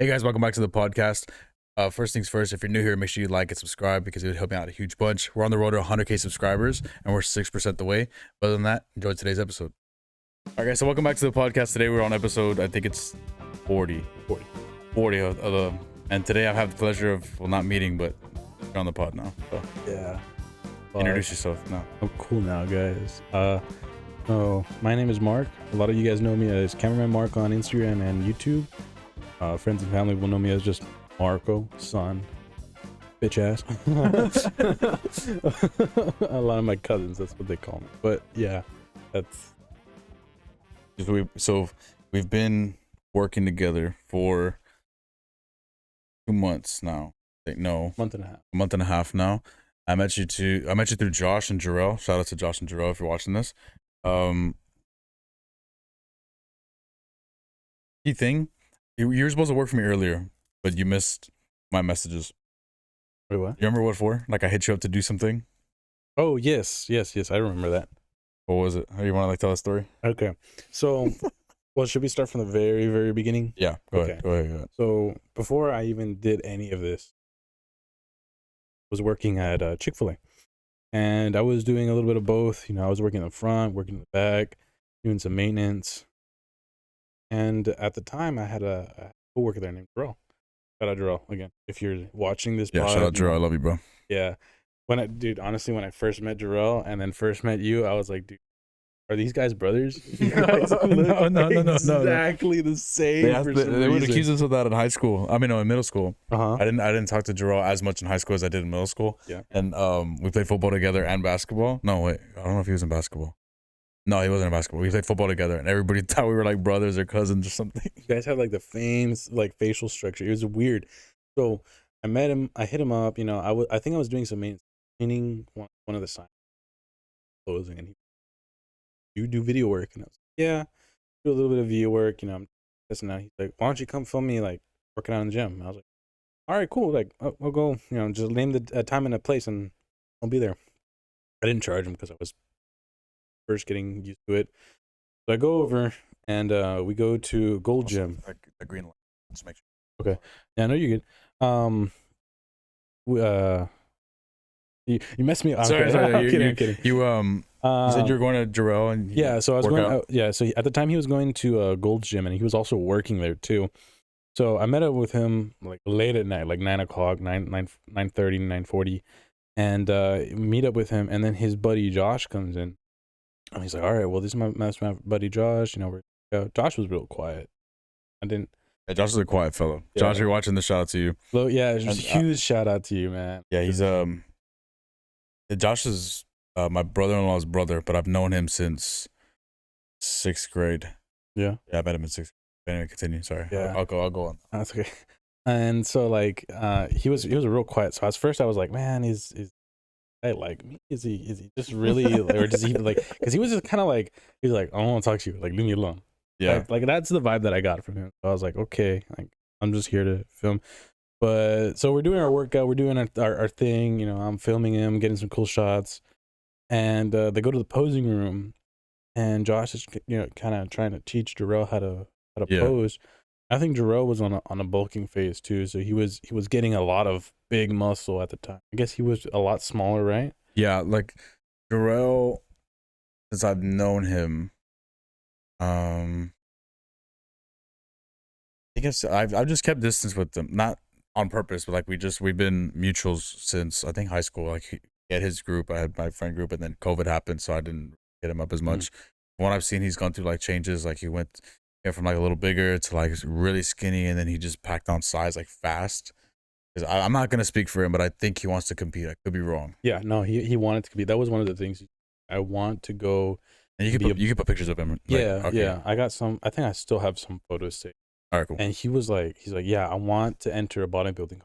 Hey guys, welcome back to the podcast. First things first, if you're new here, make sure you like and subscribe because it would help me out a huge bunch. We're on the road to 100K subscribers and we're 6% the way. But other than that, enjoy today's episode. All right, guys, so welcome back to the podcast. Today we're on episode, I think it's 40 of the, and today I have the pleasure of, well, not meeting, but you're on the pod now. So Yeah. introduce yourself now. I'm cool now, guys. So my name is Mark. A lot of you guys know me as Cameraman Mark on Instagram and YouTube. Friends and family will know me as just Marco, son, bitch ass. A lot of my cousins, that's what they call me. But yeah, that's So we've been working together for 2 months now. No, a month and a half. a month and a half now. I met you through Josh and Jarrell. Shout out to Josh and Jarrell if you're watching this. Key thing, you were supposed to work for me earlier, but you missed my messages. Wait, what? You remember what for? Like I hit you up to do something. Oh, yes. I remember that. What was it? How you want to tell a story? Okay. So, well, should we start from the very, very beginning? Yeah, go ahead. So before I even did any of this, I was working at Chick-fil-A, and I was doing a little bit of both. You know, I was working in the front, working in the back, doing some maintenance. And at the time, I had a coworker there named Jarrell. Shout out Jarrell again. If you're watching this, Yeah, shout out Jarrell. I love you, bro. Yeah, honestly, when I first met Jarrell and then first met you, I was like, dude, are these guys brothers? You guys look No. exactly the same. They would accuse us of that in high school. I mean, no, in middle school. Uh-huh. I didn't talk to Jarrell as much in high school as I did in middle school. Yeah. And we played football together and basketball. No, wait, I don't know if he was in basketball. No, he wasn't in basketball. We played football together, and everybody thought we were like brothers or cousins or something. You guys had like the like facial structure. It was weird. So I met him. I hit him up. You know, I think I was doing some maintenance, cleaning one of the signs, closing, and you do video work, and I was like, yeah, do a little bit of video work. You know, I'm testing out. He's like, why don't you come film me like working out in the gym? And I was like, all right, cool. Like, I'll go. You know, just name the time and a place, and I'll be there. I didn't charge him because I was first getting used to it. So I go over and we go to Gold Gym. A green light. Just make sure. Okay. Yeah, I know you're good. You messed me up. Sorry. I'm kidding. You said you were going to Jarrell and yeah. So I was going. So at the time he was going to Gold's Gym, and he was also working there too. So I met up with him like late at night, like 9 o'clock, 9:30, 9:40, and meet up with him. And then his buddy Josh comes in, and he's like, "All right, well, this is my buddy Josh. You know, Josh was real quiet. I didn't." Yeah, Josh is a quiet fellow. Yeah. Josh, you're watching the shout out to you. Well, yeah, just And, huge shout out to you, man. Yeah, he's Josh is my brother-in-law's brother, but I've known him since 6th grade. Yeah. Yeah, I met him in 6th grade. Anyway, continue. Sorry. Yeah. I'll go on. That's okay. And so like he was real quiet. So at first I was like, man, is I like me? Is he just really or does he like, because he was just kind of like, he's like, I don't want to talk to you, like leave me alone. Yeah. Like that's the vibe that I got from him. So I was like, okay, like I'm just here to film. But so we're doing our workout, we're doing our thing, you know, I'm filming him, getting some cool shots, and they go to the posing room, and Josh is, you know, kind of trying to teach Jarrell how to pose. I think Jarrell was on a bulking phase too, so he was getting a lot of big muscle at the time. I guess he was a lot smaller, right? Yeah, like Jarrell, since I've known him, I guess I've just kept distance with them, not on purpose, but like we've been mutuals since I think high school. Like he had his group, I had my friend group, and then COVID happened, so I didn't hit him up as much. What I've seen, he's gone through like changes. Like he went from like a little bigger to like really skinny, and then he just packed on size like fast. Because I'm not gonna speak for him, but I think he wants to compete. I could be wrong. Yeah, no, he wanted to compete. That was one of the things. I want to go. And you can put pictures of him. Like, yeah, okay. yeah. I got some. I think I still have some photos saved. All right, cool. And he's like, yeah, I want to enter a bodybuilding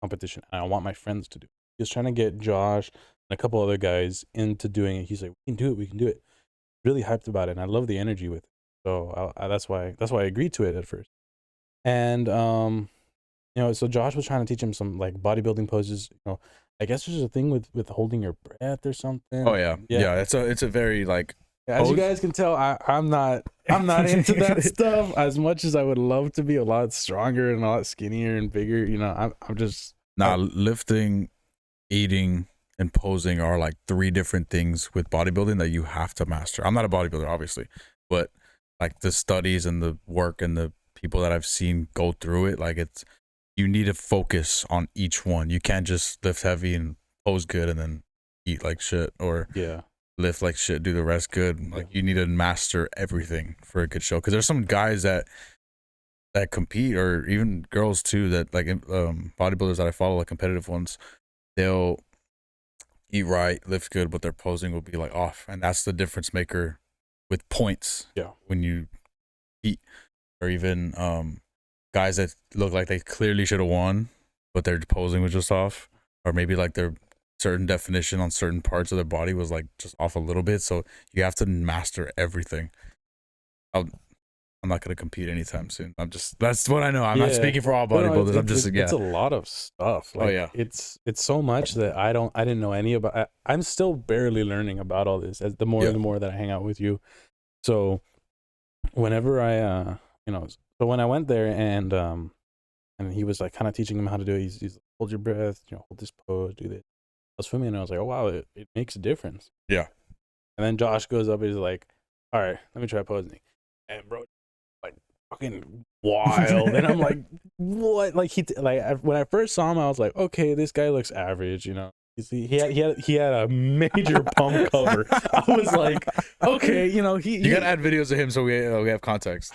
competition, and I want my friends to do it. He was trying to get Josh and a couple other guys into doing it. He's like, we can do it. Really hyped about it, and I love the energy with it. So that's why I agreed to it at first. And you know, so Josh was trying to teach him some like bodybuilding poses. You know, I guess there's a thing with holding your breath or something. Oh yeah. It's a very like As you guys can tell, I'm not into that stuff as much as I would love to be a lot stronger and a lot skinnier and bigger. You know, I'm just lifting, eating, and posing are like 3 different things with bodybuilding that you have to master. I'm not a bodybuilder, obviously, but like the studies and the work and the people that I've seen go through it, like you need to focus on each one. You can't just lift heavy and pose good and then eat like shit, or lift like shit, do the rest good. Like you need to master everything for a good show. Because there's some guys that compete, or even girls too, that like bodybuilders that I follow, like competitive ones, they'll eat right, lift good, but their posing will be like off, and that's the difference maker with points. When you eat, or even guys that look like they clearly should have won, but their posing was just off, or maybe like their certain definition on certain parts of their body was like just off a little bit. So you have to master everything. I'm not gonna compete anytime soon. That's what I know. I'm not speaking for all bodybuilders. It's a lot of stuff. Like, it's so much that I didn't know any about. I'm still barely learning about all this as the more that I hang out with you. So whenever I so when I went there and he was like kind of teaching him how to do it, he's like, hold your breath, hold this pose, do this. I was filming and I was like, oh wow, it makes a difference. Yeah. And then Josh goes up and he's like, all right, let me try posing. And bro, like fucking wild. And I'm like, what? Like when I first saw him, I was like, okay, this guy looks average, He had a major pump cover. I was like, okay, you gotta add videos of him so we have context.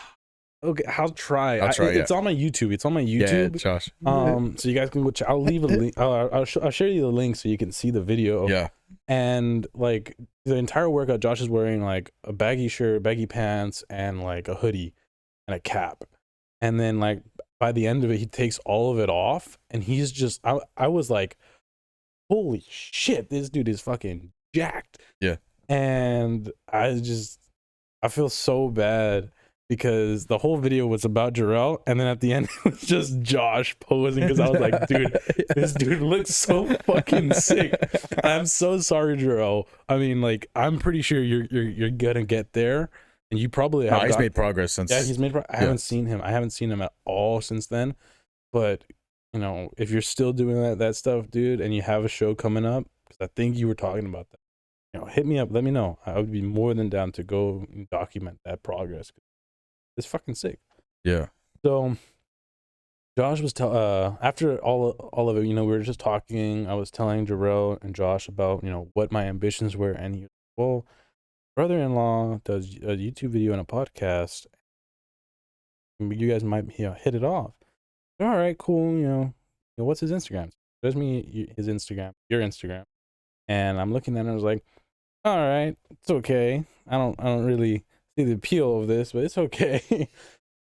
Okay, I'll try. It's on my YouTube. It's on my YouTube. Yeah, Josh. So you guys can watch. I'll leave a link. I'll share you the link so you can see the video. Yeah. And like the entire workout, Josh is wearing like a baggy shirt, baggy pants, and like a hoodie and a cap. And then like by the end of it, he takes all of it off, and he's just. I was like, holy shit, this dude is fucking jacked. Yeah. And I feel so bad, because the whole video was about Jarrell, and then at the end it was just Josh posing, because I was like, dude, this dude looks so fucking sick. I'm so sorry, Jarrell. I mean, like, I'm pretty sure you're gonna get there, and you probably have. He's made progress since. Yeah, he's made. I haven't seen him. I haven't seen him at all since then. But if you're still doing that stuff, dude, and you have a show coming up, because I think you were talking about that. Hit me up. Let me know. I would be more than down to go document that progress. It's fucking sick. Yeah. So Josh was after all of it, we were just talking. I was telling Jarrell and Josh about what my ambitions were, and he was, well, brother-in-law does a YouTube video and a podcast. You guys might hit it off. All right, cool. What's his Instagram? Shows me his Instagram, your Instagram, and I'm looking at it. I was like, all right, it's okay. I don't really see the appeal of this, but it's okay.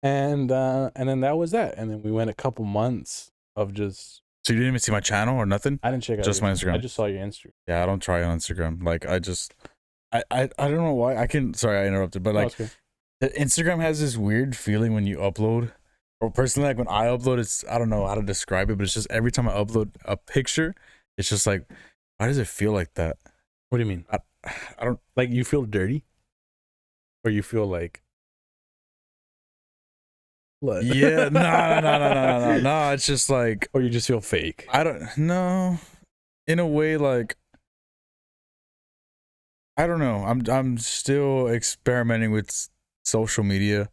And then that was that. And then we went a couple months of just. So you didn't even see my channel or nothing? I didn't check out just my Instagram. I just saw your Instagram. Yeah, I don't try on Instagram. Like I don't know why. Sorry I interrupted, but like the Instagram has this weird feeling when you upload. Or personally, like when I upload, it's, I don't know how to describe it, but it's just every time I upload a picture, it's just like, why does it feel like that? What do you mean? I don't, like, you feel dirty? Or you feel like what? Yeah, no, it's just like, or you just feel fake. I don't know. In a way, like, I don't know. I'm still experimenting with social media.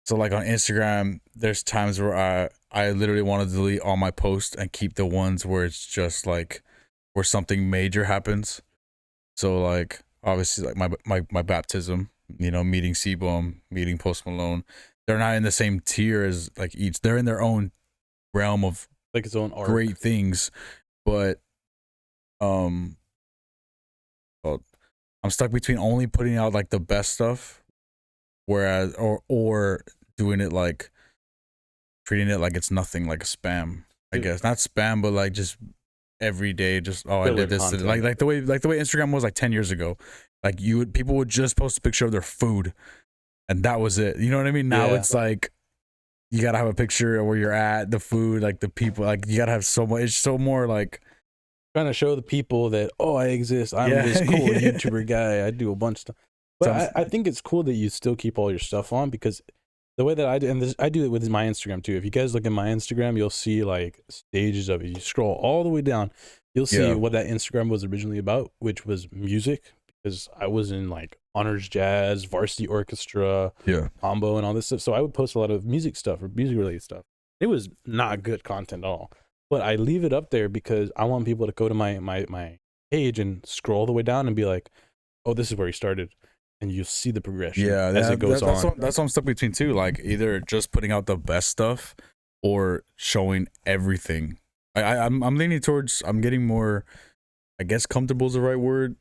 So like on Instagram, there's times where I literally want to delete all my posts and keep the ones where it's just like where something major happens. So like obviously like my baptism, meeting Seaboom, meeting Post Malone, they're not in the same tier as like each. They're in their own realm of like its own arc. Great things, but well, I'm stuck between only putting out like the best stuff, whereas or doing it like treating it like it's nothing, like a spam. I guess not spam, but like just every day, just I did this content. like the way Instagram was like 10 years ago. Like people would just post a picture of their food, and that was it. You know what I mean? Now it's like you gotta have a picture of where you're at, the food, like the people, like you gotta have so much. It's so more like trying to show the people that, oh, I exist. I'm Yeah, this cool yeah. YouTuber guy. I do a bunch of stuff. But So I'm- I think it's cool that you still keep all your stuff on, because the way that I do, and this, I do it with my Instagram too. If you guys look at my Instagram, you'll see like stages of it. You scroll all the way down, you'll see Yeah. what that Instagram was originally about, which was music, because I was in like honors jazz, varsity orchestra, Yeah. combo, and all this stuff. So I would post a lot of music stuff or music related stuff. It was not good content at all. But I leave it up there because I want people to go to my page and scroll the way down and be like, oh, this is where he started. And you see the progression Yeah, as it goes that's on. that's what I'm stuck between too. Like either just putting out the best stuff or showing everything. I'm leaning towards I'm getting more, I guess comfortable is the right word.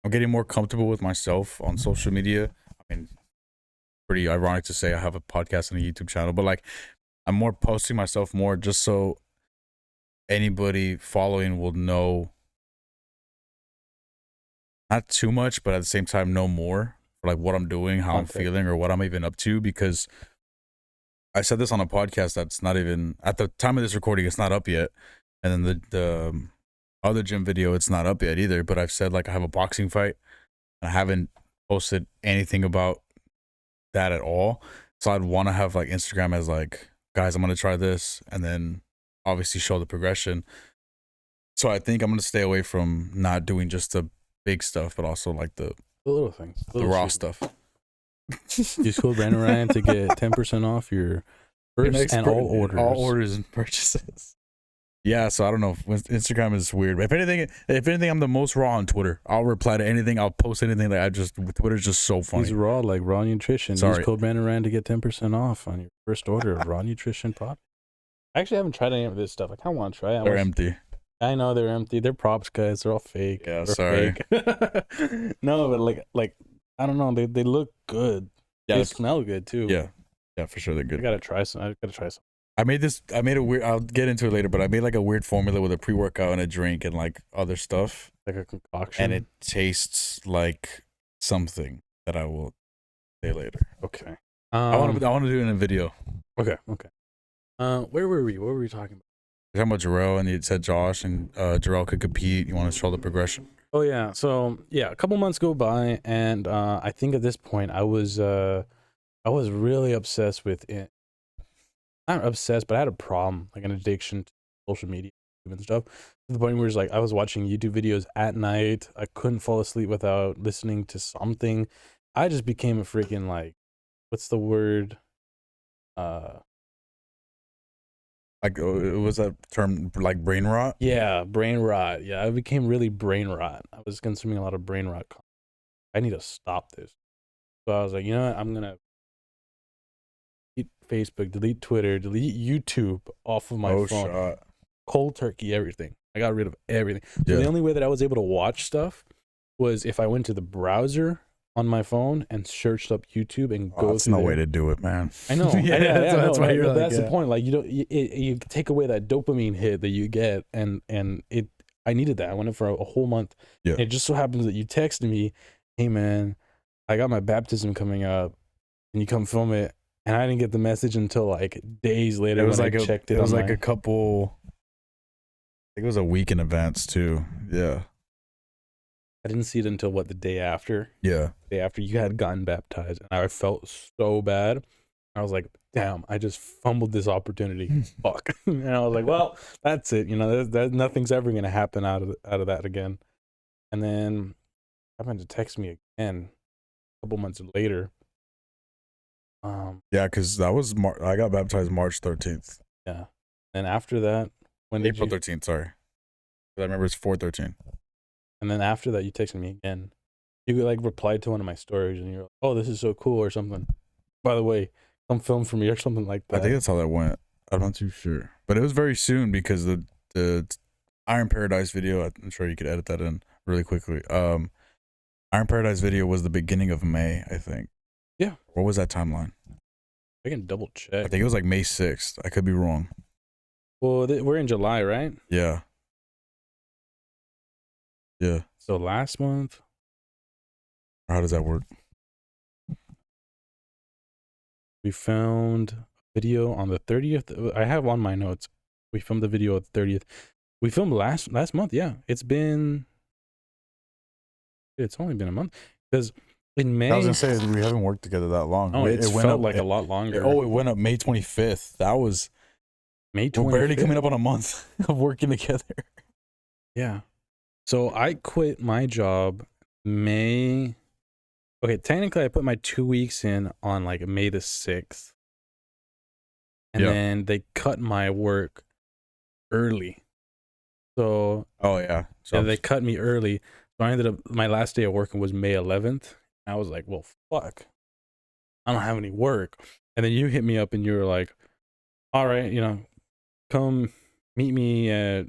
I'm getting more comfortable with myself on social media. I mean, pretty ironic to say I have a podcast and a YouTube channel, but like I'm more posting myself more just so anybody following will know not too much, but at the same time know more for like what I'm doing, how I'm feeling, or what I'm even up to. Because I said this on a podcast that's not even at the time of this recording, it's not up yet. And then the other gym video, it's not up yet either. But I've said like I have a boxing fight. I haven't posted anything about that at all. So I'd want to have like Instagram as like, guys, I'm gonna try this, and then obviously show the progression. So I think I'm gonna stay away from not doing just the big stuff, but also like the little things, the raw stuff. Use code BRANDONRYAN to get 10% off your first and all orders. All orders and purchases. Yeah, so I don't know. Instagram is weird. If anything, I'm the most raw on Twitter. I'll reply to anything. I'll post anything. Like Twitter's just so funny. He's raw, like raw nutrition. Sorry. Use code BRANDONRYAN to get 10% off on your first order of raw nutrition pop. I actually haven't tried any of this stuff. I kind of want to try it. They're empty. I know they're empty. They're props, guys. They're all fake. Yeah, They're sorry. Fake. No, but like I don't know. They look good. Yeah, they smell good too. Yeah, for sure they're good. I gotta try some. I made a weird. I'll get into it later, but I made like a weird formula with a pre-workout and a drink and like other stuff, like a concoction, and it tastes like something that I will say later. Okay. I want to do it in a video. Okay. Where were we? What were we talking about? We're talking about Jarrell, and you said Josh and Jarrell could compete. You want to show the progression? Oh yeah. So yeah, a couple months go by, and I think at this point I was really obsessed with it. Not obsessed, but I had a problem, like an addiction to social media and stuff, to the point where it's like I was watching YouTube videos at night. I couldn't fall asleep without listening to something. I just became a freaking, like, what's the word? Like, was that term like brain rot? Yeah, brain rot. Yeah, I became really brain rot. I was consuming a lot of brain rot content. I need to stop this. So I was like, you know what? I'm gonna delete Facebook, delete Twitter, delete YouTube off of my phone. Shot. Cold turkey, everything. I got rid of everything. So Yeah. the only way that I was able to watch stuff was if I went to the browser on my phone and searched up YouTube and go. That's no way to do it, man. I know. That's why you're like, that's the point. Like you take away that dopamine hit that you get, and it. I needed that. I went for a whole month. Yeah. And it just so happens that you texted me, "Hey man, I got my baptism coming up, and you come film it." And I didn't get the message until like days later. It was when like I checked it. It was like a couple. I think it was a week in advance too. Yeah. I didn't see it until what, the day after. Yeah. The day after you had gotten baptized, and I felt so bad. I was like, damn, I just fumbled this opportunity. Fuck. And I was like, well, that's it. You know, nothing's ever gonna happen out of that again. And then happened to text me again a couple months later. Yeah, because that was I got baptized March 13th. Yeah. And after that, when did April 13th, sorry. I remember it's 4/13. And then after that, you texted me again. You like replied to one of my stories, and you're like, "Oh, this is so cool," or something. By the way, come film for me or something like that. I think that's how that went. I'm not too sure, but it was very soon because the Iron Paradise video. I'm sure you could edit that in really quickly. Iron Paradise video was the beginning of May, I think. Yeah. What was that timeline? I can double check. I think it was like May 6th. I could be wrong. Well, we're in July, right? Yeah. Yeah. So last month. How does that work? We filmed a video on the 30th. I have on my notes. We filmed the video on the 30th. We filmed last month. Yeah, it's only been a month because in May. I was gonna say we haven't worked together that long. Oh, It it's went felt up. like a lot longer. It went up May 25th. That was May 25th. we're barely coming up on a month of working together. Yeah. So I quit my job May. Okay, technically I put my 2 weeks in on like May the 6th. And then they cut my work early. So oh yeah. So they cut me early. So I ended up, my last day of working was May 11th. I was like, well, fuck. I don't have any work. And then you hit me up and you were like, all right, you know, come meet me at.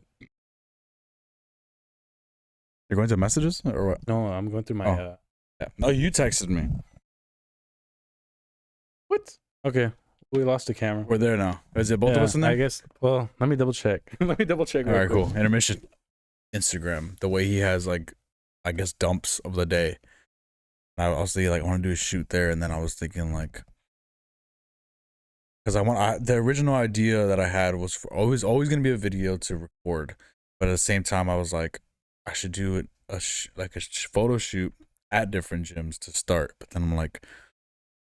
You're going to messages or what? No, I'm going through my. Yeah. No, you texted me. What? Okay. We lost the camera. We're there now. Is it both of us in there? I guess. Well, let me double check. Let me double check. All right, cool. Intermission. Instagram. The way he has like, I guess dumps of the day. I was thinking like I want to do a shoot there, and then I was thinking like, because the original idea that I had was for always gonna be a video to record, but at the same time I was like, I should do it like a photo shoot at different gyms to start. But then I'm like,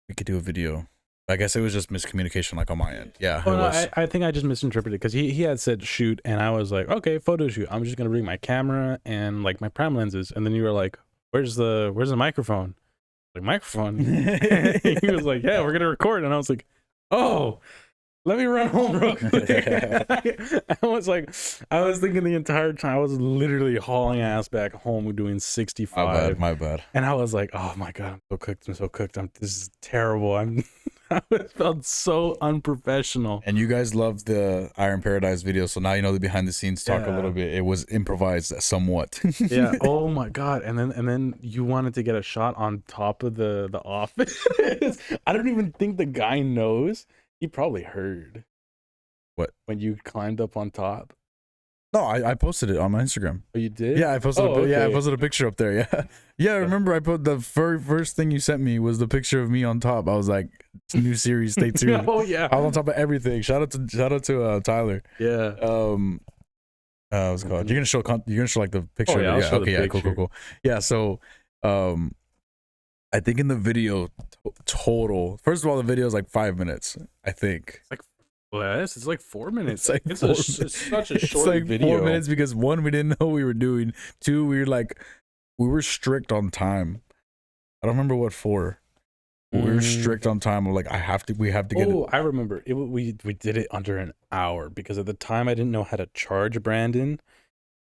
we could do a video. I guess it was just miscommunication, like on my end. Yeah, it was. I think I just misinterpreted because he had said shoot, and I was like, okay, photo shoot. I'm just gonna bring my camera and like my prime lenses, and then you were like, where's the microphone? Like microphone. He was like, yeah, we're gonna record, and I was like, oh, let me run home real quick. I was thinking the entire time I was literally hauling ass back home doing 65. My bad. And I was like, oh my god, I'm so cooked. This is terrible. I felt so unprofessional. And you guys loved the Iron Paradise video, so now you know the behind the scenes talk a little bit. It was improvised somewhat. Yeah. Oh my god. And then you wanted to get a shot on top of the office. I don't even think the guy knows. He probably heard. What? When you climbed up on top. No, I posted it on my Instagram. Oh, you did? Yeah, I posted. I posted a picture up there. Yeah, yeah. I remember I put the first thing you sent me was the picture of me on top. I was like, it's a new series. Stay tuned. Oh yeah, I was on top of everything. Shout out to Tyler. Yeah. What's it called? You're gonna show like the picture. Oh, yeah, of it. Yeah. Okay. Yeah. Cool. Yeah. So, I think in the video total, first of all, the video is like 5 minutes. I think. It's like less. It's like 4 minutes. It's such a short video. 4 minutes because one, we didn't know what we were doing. Two, we were strict on time. I don't remember what for. We were strict on time. We're like, we have to get it. Oh, I remember. We did it under an hour because at the time I didn't know how to charge Brandon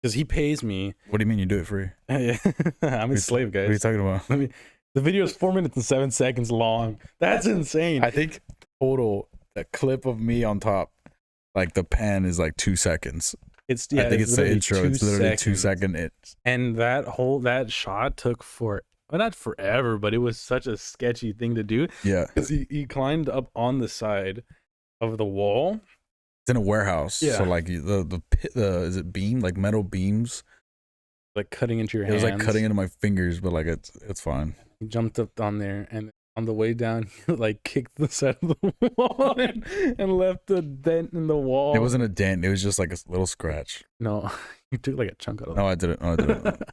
because he pays me. What do you mean you do it free? Yeah, I'm a slave, guys. What are you talking about? The video is 4 minutes and 7 seconds long. That's insane. I think total, that clip of me on top, like the pan is like 2 seconds. I think it's the intro. It's literally 2 seconds. And that shot took not forever, but it was such a sketchy thing to do. Yeah. Because he climbed up on the side of the wall. It's in a warehouse. Yeah. So like the is it beam, like metal beams? Like cutting into your hands. It was like cutting into my fingers, but like it's fine. He jumped up on there, and on the way down, he like kicked the side of the wall and left a dent in the wall. It wasn't a dent. It was just like a little scratch. No, you took like a chunk out of it. No, I didn't.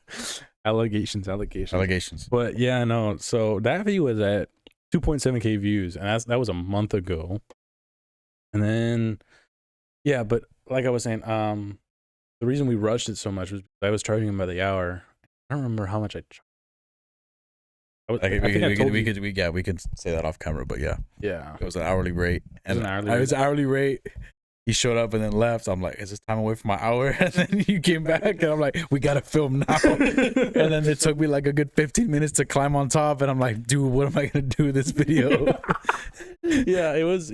Allegations. But yeah, no. So that video was at 2.7K views, and that was a month ago. And then, yeah, but like I was saying, the reason we rushed it so much was I was charging him by the hour. I don't remember how much I charged. We could say that off camera, but yeah, it was an hourly rate, and it was an hourly rate. He showed up and then left. I'm like, is this time away from my hour? And then you came back, and I'm like, we gotta film now. And then it took me like a good 15 minutes to climb on top, and I'm like, dude, what am I gonna do with this video? Yeah, it was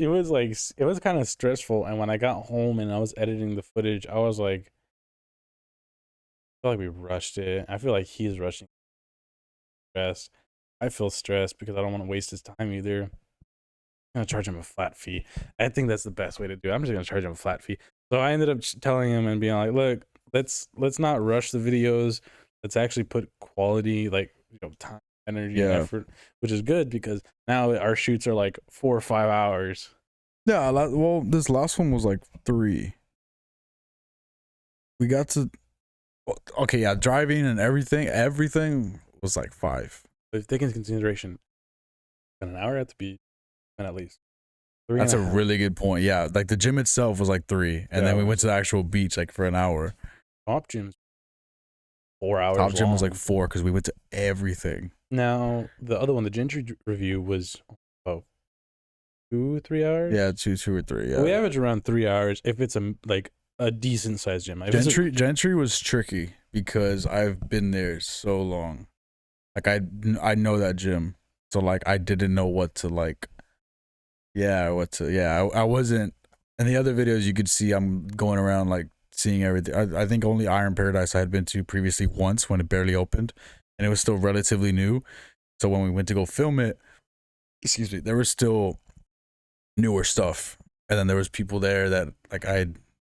kind of stressful. And when I got home and I was editing the footage, I was like, I feel like we rushed it. I feel like he's rushing. Stressed. I feel stressed because I don't want to waste his time either. I'm gonna charge him a flat fee. I think that's the best way to do it. I'm just gonna charge him a flat fee. So I ended up telling him and being like, look, let's not rush the videos. Let's actually put quality, like, time, energy, and effort, which is good because now our shoots are like 4 or 5 hours. Yeah, well, this last one was like 3. we got to. Okay, yeah, driving and everything was like 5. But take into consideration, an hour at the beach, and at least 3 That's and a a half. really good point. Yeah, like the gym itself was like 3, and then we went to the actual beach like for an hour. Top gym's 4 hours. Top gym was like long. 4 because we went to everything. Now the other one, the Gentry review, was 2-3 hours. Yeah, 2 or 3. Yeah, we average around 3 hours if it's a decent sized gym. Gentry was tricky because I've been there so long. Like I know that gym, so like I didn't know what to like. Yeah, I wasn't. In the other videos, you could see I'm going around like seeing everything. I think only Iron Paradise I had been to previously once when it barely opened, and it was still relatively new. So when we went to go film it, excuse me, there was still newer stuff, and then there was people there that like I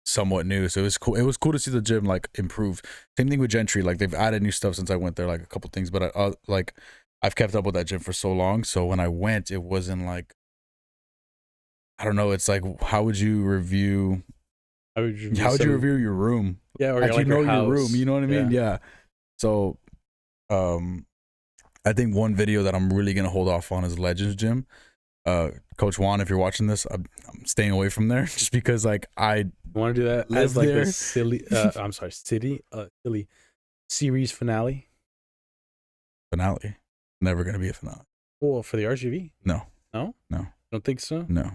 somewhat knew. So it was cool. It was cool to see the gym like improve. Same thing with Gentry. Like they've added new stuff since I went there, like a couple things. But like I've kept up with that gym for so long. So when I went, it wasn't like, I don't know. It's like, how would you review? How would you review your room? Yeah, or actually like know your room. You know what I mean? Yeah. So, I think one video that I'm really gonna hold off on is Legends Gym. Coach Juan, if you're watching this, I'm staying away from there just because like I want to do that as like a silly. I'm sorry, silly series finale. Finale, never gonna be a finale. Well, for the RGV, no. Don't think so. No.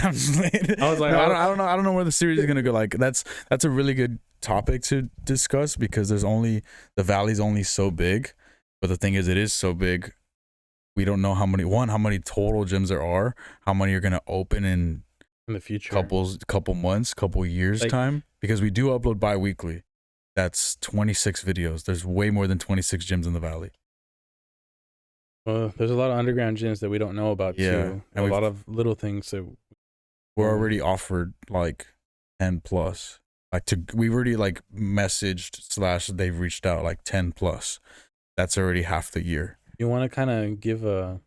I'm just I was like, I don't know where the series is gonna go. Like that's a really good topic to discuss because the valley's only so big, but the thing is, it is so big. We don't know how many total gyms there are, how many are gonna open in the future, couple months, couple years time, because we do upload bi-weekly. That's 26 videos. There's way more than 26 gyms in the valley. Well, there's a lot of underground gyms that we don't know about too, and a lot of little things that we're already offered like 10 plus. Like we've already like messaged / they've reached out like 10 plus. That's already half the year. You want to kind of give a.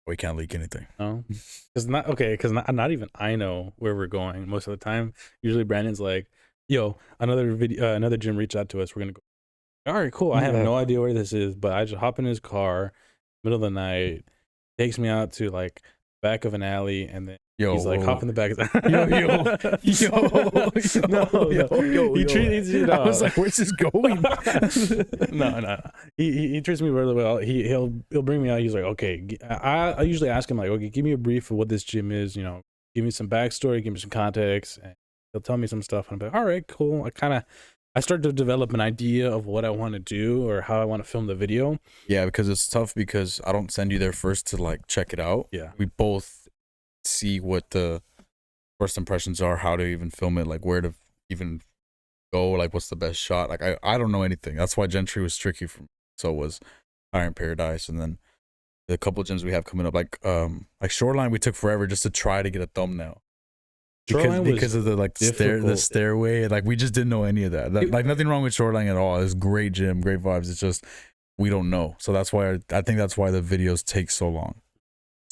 We can't leak anything. No, because not even I know where we're going most of the time. Usually Brandon's like, "Yo, another gym reached out to us. We're gonna go." All right, cool. I have no idea where this is, but I just hop in his car, middle of the night, takes me out to like back of an alley, and then he's like, hop in the back. He treats you. I was like, where's this going? No. He treats me really well. He'll bring me out. He's like, okay. I usually ask him like, okay, give me a brief of what this gym is. You know, give me some backstory, give me some context, and he'll tell me some stuff. And I'm like, all right, cool. I start to develop an idea of what I want to do or how I want to film the video. Yeah, because it's tough because I don't send you there first to like check it out. Yeah. We both see what the first impressions are, how to even film it, like where to even go, like what's the best shot. Like I don't know anything. That's why Gentry was tricky for me. So was Iron Paradise, and then the couple gyms we have coming up, like Shoreline, we took forever just to try to get a thumbnail. Because of the stairway, like we just didn't know any of that. Like nothing wrong with Shoreline at all. It's great gym, great vibes. It's just we don't know, so that's why I think that's why the videos take so long.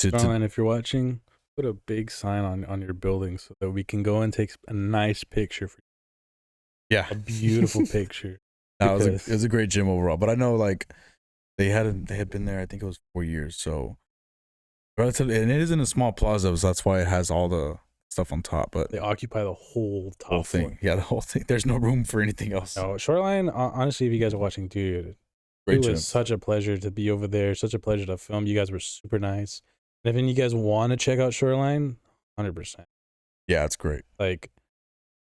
Shoreline, if you're watching, put a big sign on your building so that we can go and take a nice picture for you. Yeah, a beautiful picture. It was a great gym overall, but I know like they had been there. I think it was 4 years, so relatively, and it is in a small plaza, so that's why it has all the stuff on top, but they occupy the whole top thing floor. Yeah, the whole thing. There's no room for anything else. No, Shoreline, honestly, if you guys are watching, dude, it was such a pleasure to be over there, such a pleasure to film. You guys were super nice, and if any of you guys want to check out Shoreline, 100%. Yeah, it's great. Like,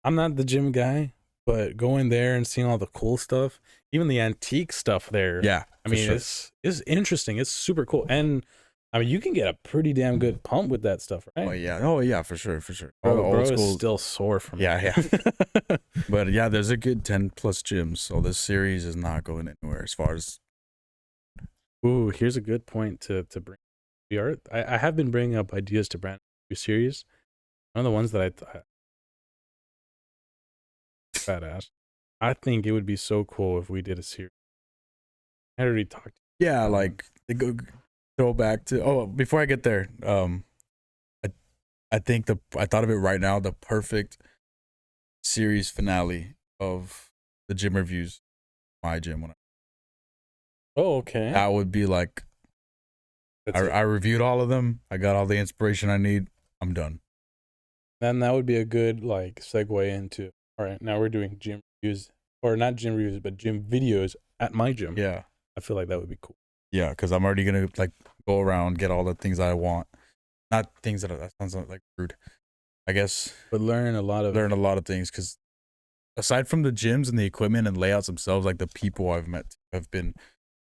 I'm not the gym guy, but going there and seeing all the cool stuff, even the antique stuff there, I mean, it's interesting. It's super cool. And I mean, you can get a pretty damn good pump with that stuff, right? Oh yeah, for sure. All the old school is still sore from yeah. But yeah, there's a good 10 plus gyms, so this series is not going anywhere as far as. Ooh, here's a good point to bring. I have been bringing up ideas to brand new series. One of the ones that I thought badass. I think it would be so cool if we did a series. I already talked. Yeah, like they go. Throw back to before I get there, I I think I thought of it right now. The perfect series finale of the gym reviews, my gym. Oh, okay. That would be like, I reviewed all of them. I got all the inspiration I need. I'm done. Then that would be a good like segue into. All right, now we're doing gym reviews, or not gym reviews, but gym videos at my gym. Yeah, I feel like that would be cool. yeah, because I'm already gonna like go around, get all the things I want. Not things that sounds like rude. I guess, but learn a lot of things, because aside from the gyms and the equipment and layouts themselves, like the people I've met have been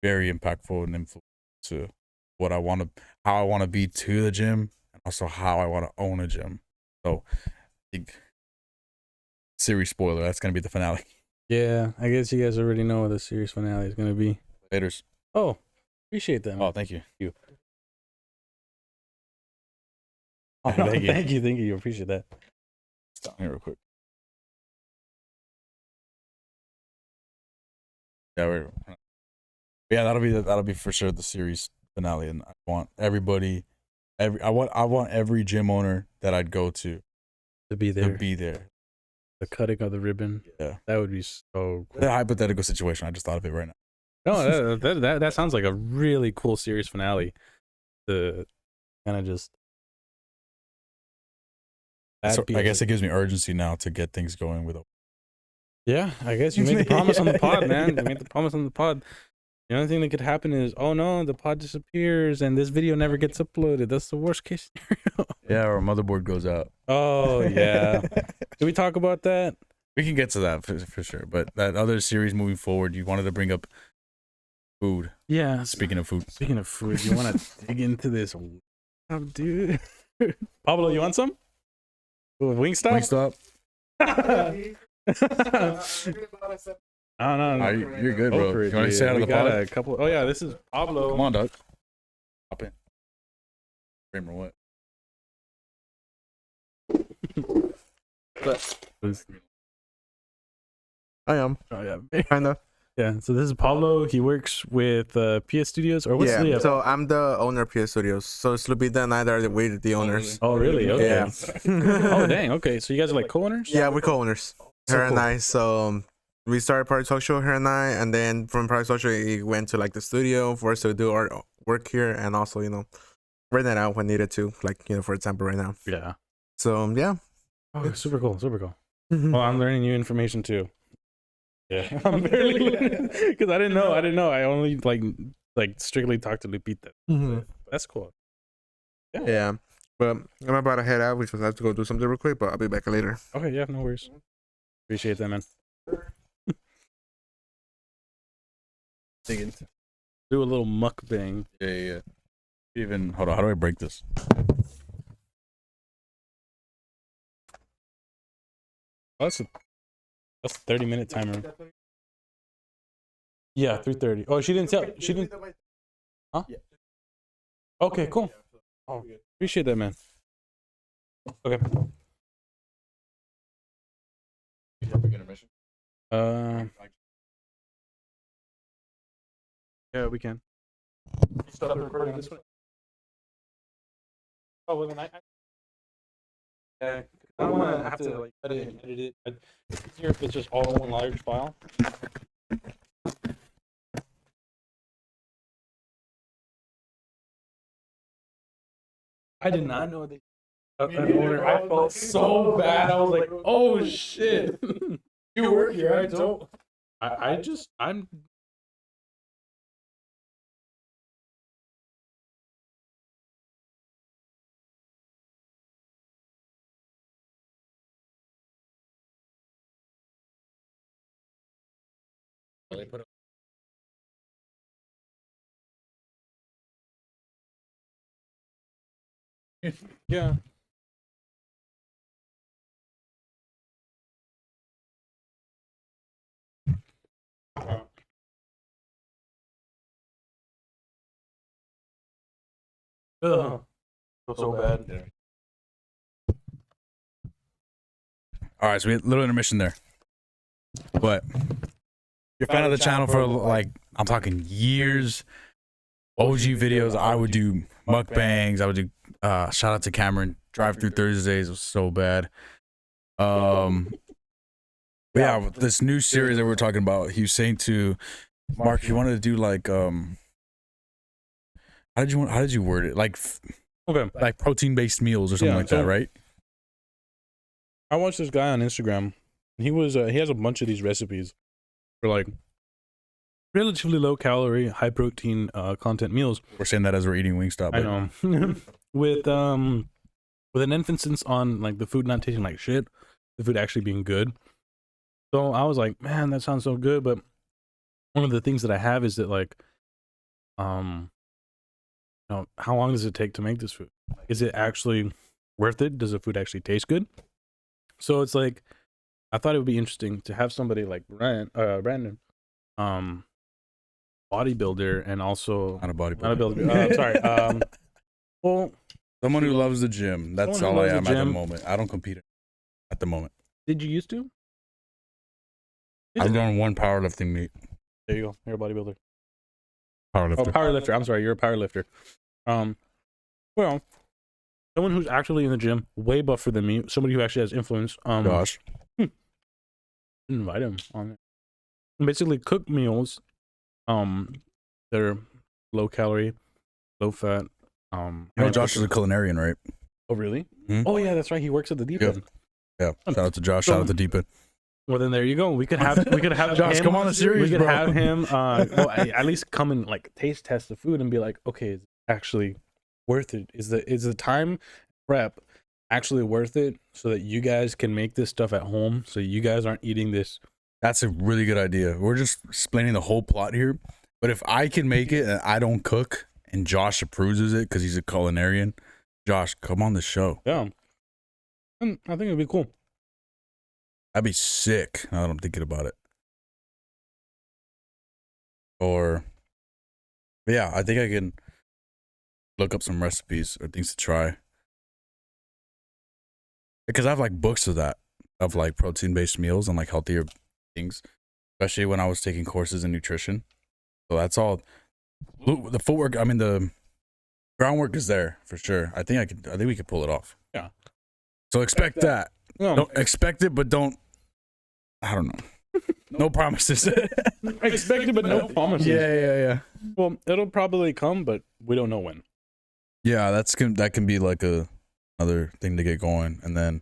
very impactful and influential to what I want to, how I want to be to the gym, and also how I want to own a gym. So, big series spoiler. That's gonna be the finale. Yeah, I guess you guys already know what the series finale is gonna be. Laters. Oh, appreciate that. Man. Oh, thank you. Oh, thank you. Appreciate that. Stop here real quick. Yeah, that'll be for sure the series finale, and I want everybody, I want every gym owner that I'd go to be there. To be there. The cutting of the ribbon. Yeah, that would be so cool. The hypothetical situation. I just thought of it right now. No, that sounds like a really cool series finale. To kind of just. So I guess it gives me urgency now to get things going with. Yeah, I guess you made the promise on the pod, man. You made the promise on the pod. The only thing that could happen is, oh no, the pod disappears and this video never gets uploaded. That's the worst case scenario. Yeah, or motherboard goes out. Oh yeah. Did we talk about that? We can get to that for sure. But that other series moving forward, you wanted to bring up food. Yeah. Speaking of food, you want to dig into this, dude? Pablo, you want some? Wingstop. No. You're good, bro. You want to say out of the pod? A couple. Oh yeah, this is Pablo. Come on, Doug. Hop in. Frame or what? I am. Oh yeah, Kinda. Yeah. So this is Pablo. He works with PS Studios, or what's the? So I'm the owner of PS Studios. So Slupita and I are the owners. Oh really? Okay. Yeah. Oh dang. Okay. So you guys are like co-owners? Yeah, we're co-owners. So her and cool. I. So we started Project Talk Show, her and I, and then from Project Talk Show, we went to like the studio for us to do our work here, and also rent it out when needed to, like for example right now. Yeah. So yeah. Oh, super cool. Well, I'm learning new information too. Yeah, I'm barely because I didn't know. I only like strictly talked to Lupita. That's cool. Yeah. But I'm about to head out, which was I have to go do something real quick, but I'll be back later. Okay, yeah, no worries. Appreciate that, man. Do a little mukbang. Yeah. Even hold on. How do I break this? Oh, that's a 30-minute timer. Yeah, 3:30. Oh, she didn't. Huh? Okay, cool. Oh, appreciate that, man. Okay. Yeah, we can. Stop the recording this way. Oh, well then yeah, I don't want to have to like edit it. It's easier if it's just all one large file. I did not know that. I felt so bad. I was like, "Oh shit, you work here." I don't. I'm. They put it. Yeah. Ugh. So bad. Yeah. All right, so we had a little intermission there. But you're a fan of the channel for like, I'm talking years. OG videos. I would do mukbangs. I would do Shout out to Cameron. Drive through Thursdays was so bad. But yeah, this new series that we're talking about, he was saying to Mark, if you wanted to do like how did you word it? Like Okay. like protein based meals or something like that, right? I watched this guy on Instagram. He has a bunch of these recipes for like relatively low calorie, high protein content meals. We're saying that as we're eating Wingstop. I know. with an emphasis on like the food not tasting like shit, the food actually being good. So I was like, man, that sounds so good. But one of the things that I have is that like, how long does it take to make this food? Is it actually worth it? Does the food actually taste good? So it's like, I thought it would be interesting to have somebody like Brandon, bodybuilder, and also Not a bodybuilder. not a builder. Sorry. Well, Someone who loves the gym. That's Someone who all I loves am the at the gym. moment. I don't compete at the moment. did you used to? I've done one powerlifting meet. There you go. You're a bodybuilder. Powerlifter. Oh, powerlifter. I'm sorry. You're a powerlifter. Well, someone who's actually in the gym, way buffer than me. Somebody who actually has influence. Gosh. Invite him on it. Basically, cook meals. That are low calorie, low fat. You know, Josh is a culinarian, right? Oh, really? Hmm? Oh, yeah, that's right. He works at the Deep Yeah. End. Yeah. Shout out to Josh. Shout out to Deep End. Well, then there you go. We could have Josh, him, come on the series, We could bro. have him. Well, at least come and like taste test the food and be like, okay, is it actually worth it? Is the time prep actually worth it? So that you guys can make this stuff at home. So you guys aren't eating this. That's a really good idea. We're just explaining the whole plot here. But if I can make it and I don't cook and Josh approves it because he's a culinarian, Josh, come on the show. Yeah, and I think it'd be cool. That'd be sick. Now that I'm thinking about it. But yeah, I think I can look up some recipes or things to try. Because I have like books of that, of like protein based meals and like healthier things, especially when I was taking courses in nutrition. So that's all. The footwork, I mean, the groundwork is there for sure. I think we could pull it off. Yeah. So expect that. No, Don't expect it, but don't. I don't know. No promises. expect it, but no promises. Yeah. Well, it'll probably come, but we don't know when. Yeah, that can be like another thing to get going, and then,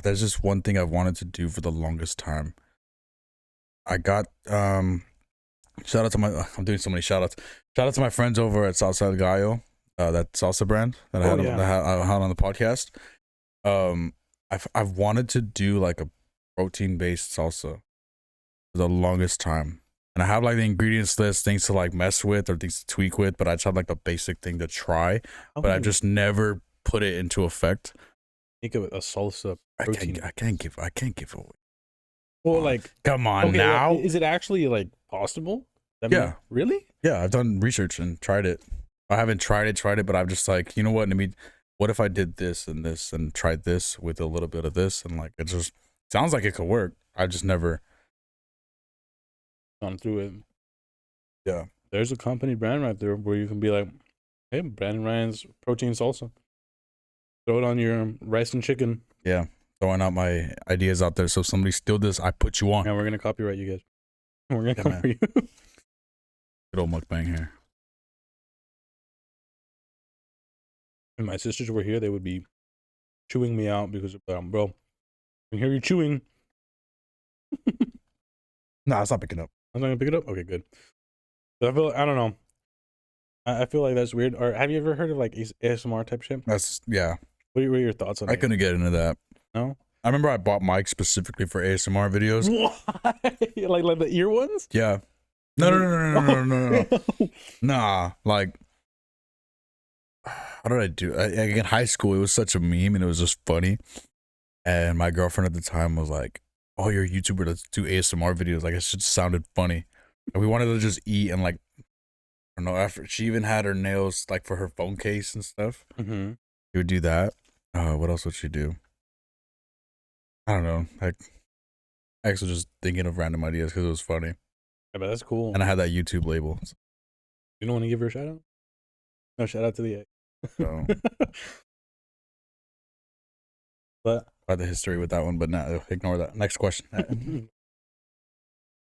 there's just one thing I've wanted to do for the longest time. I got shout out to I'm doing so many shout outs. Shout out to my friends over at Southside Gallo, that salsa brand that I had on the podcast. I've wanted to do like a protein based salsa for the longest time. And I have like the ingredients list, things to like mess with or things to tweak with, but I just have like the basic thing to try. But I've just never put it into effect. Think of it a salsa protein. I can't give away. Well, like, come on okay, now. Is it actually like possible? Yeah. Really? Yeah, I've done research and tried it. I haven't tried it, but I'm just like, you know what? I mean, what if I did this and tried this with a little bit of this, and like it just sounds like it could work. I just never Gone through it. Yeah. There's a company brand right there where you can be like, hey, Brandon Ryan's protein salsa. Throw it on your rice and chicken. Yeah. Throwing out my ideas out there. So if somebody steal this, I put you on. And we're gonna copyright you guys. We're gonna come man. for you. Good old mukbang here. If my sisters were here, they would be chewing me out because bro, I can hear you chewing. Nah, it's not picking up. I'm not gonna pick it up. Okay, good. But I don't know. I feel like that's weird. Or have you ever heard of like ASMR type shit? Yeah. What are your thoughts on it? I couldn't get into that. No. I remember I bought mics specifically for ASMR videos. Why? like the ear ones? Yeah. No. Nah, like, how did I do? In high school, it was such a meme and it was just funny. And my girlfriend at the time was like, "Oh, you're a YouTuber. Let's do ASMR videos." Like, it just sounded funny. And we wanted to just eat and like, I don't know. After she even had her nails like for her phone case and stuff. Mm-hmm. She would do that. What else would she do? I don't know. Like, I was just thinking of random ideas because it was funny. Yeah, but that's cool. And I had that YouTube label. You don't want to give her a shout out? No, shout out to the egg. So But by the history with that one, but no, ignore that. Next question.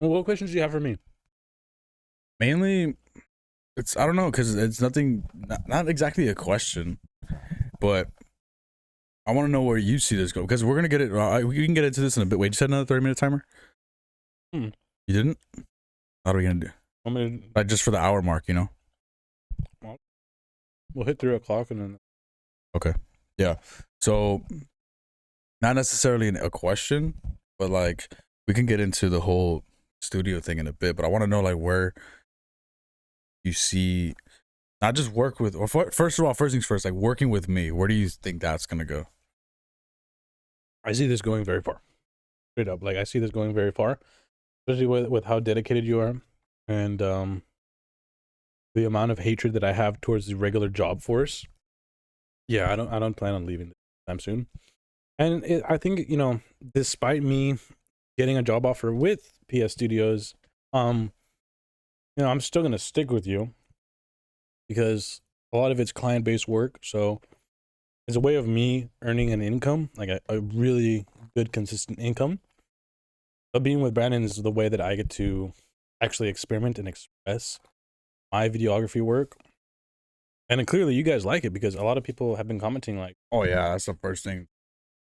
well, what questions do you have for me? Mainly, it's I don't know because it's nothing, not exactly a question, but I want to know where you see this go because we're gonna get it. We can get into this in a bit. Wait, you said another 30-minute timer? Hmm. You didn't? What are we gonna do? I'm gonna, Like just for the hour mark, you know? we'll hit 3 o'clock and then. Okay. Yeah. So, not necessarily a question, but like we can get into the whole studio thing in a bit. But I want to know like where you see not just work with, or first of all, first things first, like working with me. Where do you think that's gonna go? I see this going very far. Straight up, like I see this going very far, especially with how dedicated you are, and the amount of hatred that I have towards the regular job force. Yeah, I don't plan on leaving anytime soon. And I think, you know, despite me getting a job offer with PS Studios, you know, I'm still gonna stick with you because a lot of it's client-based work. So it's a way of me earning an income, like a really good, consistent income. But being with Brandon is the way that I get to actually experiment and express my videography work. And then clearly you guys like it because a lot of people have been commenting like, Oh yeah, that's the first thing.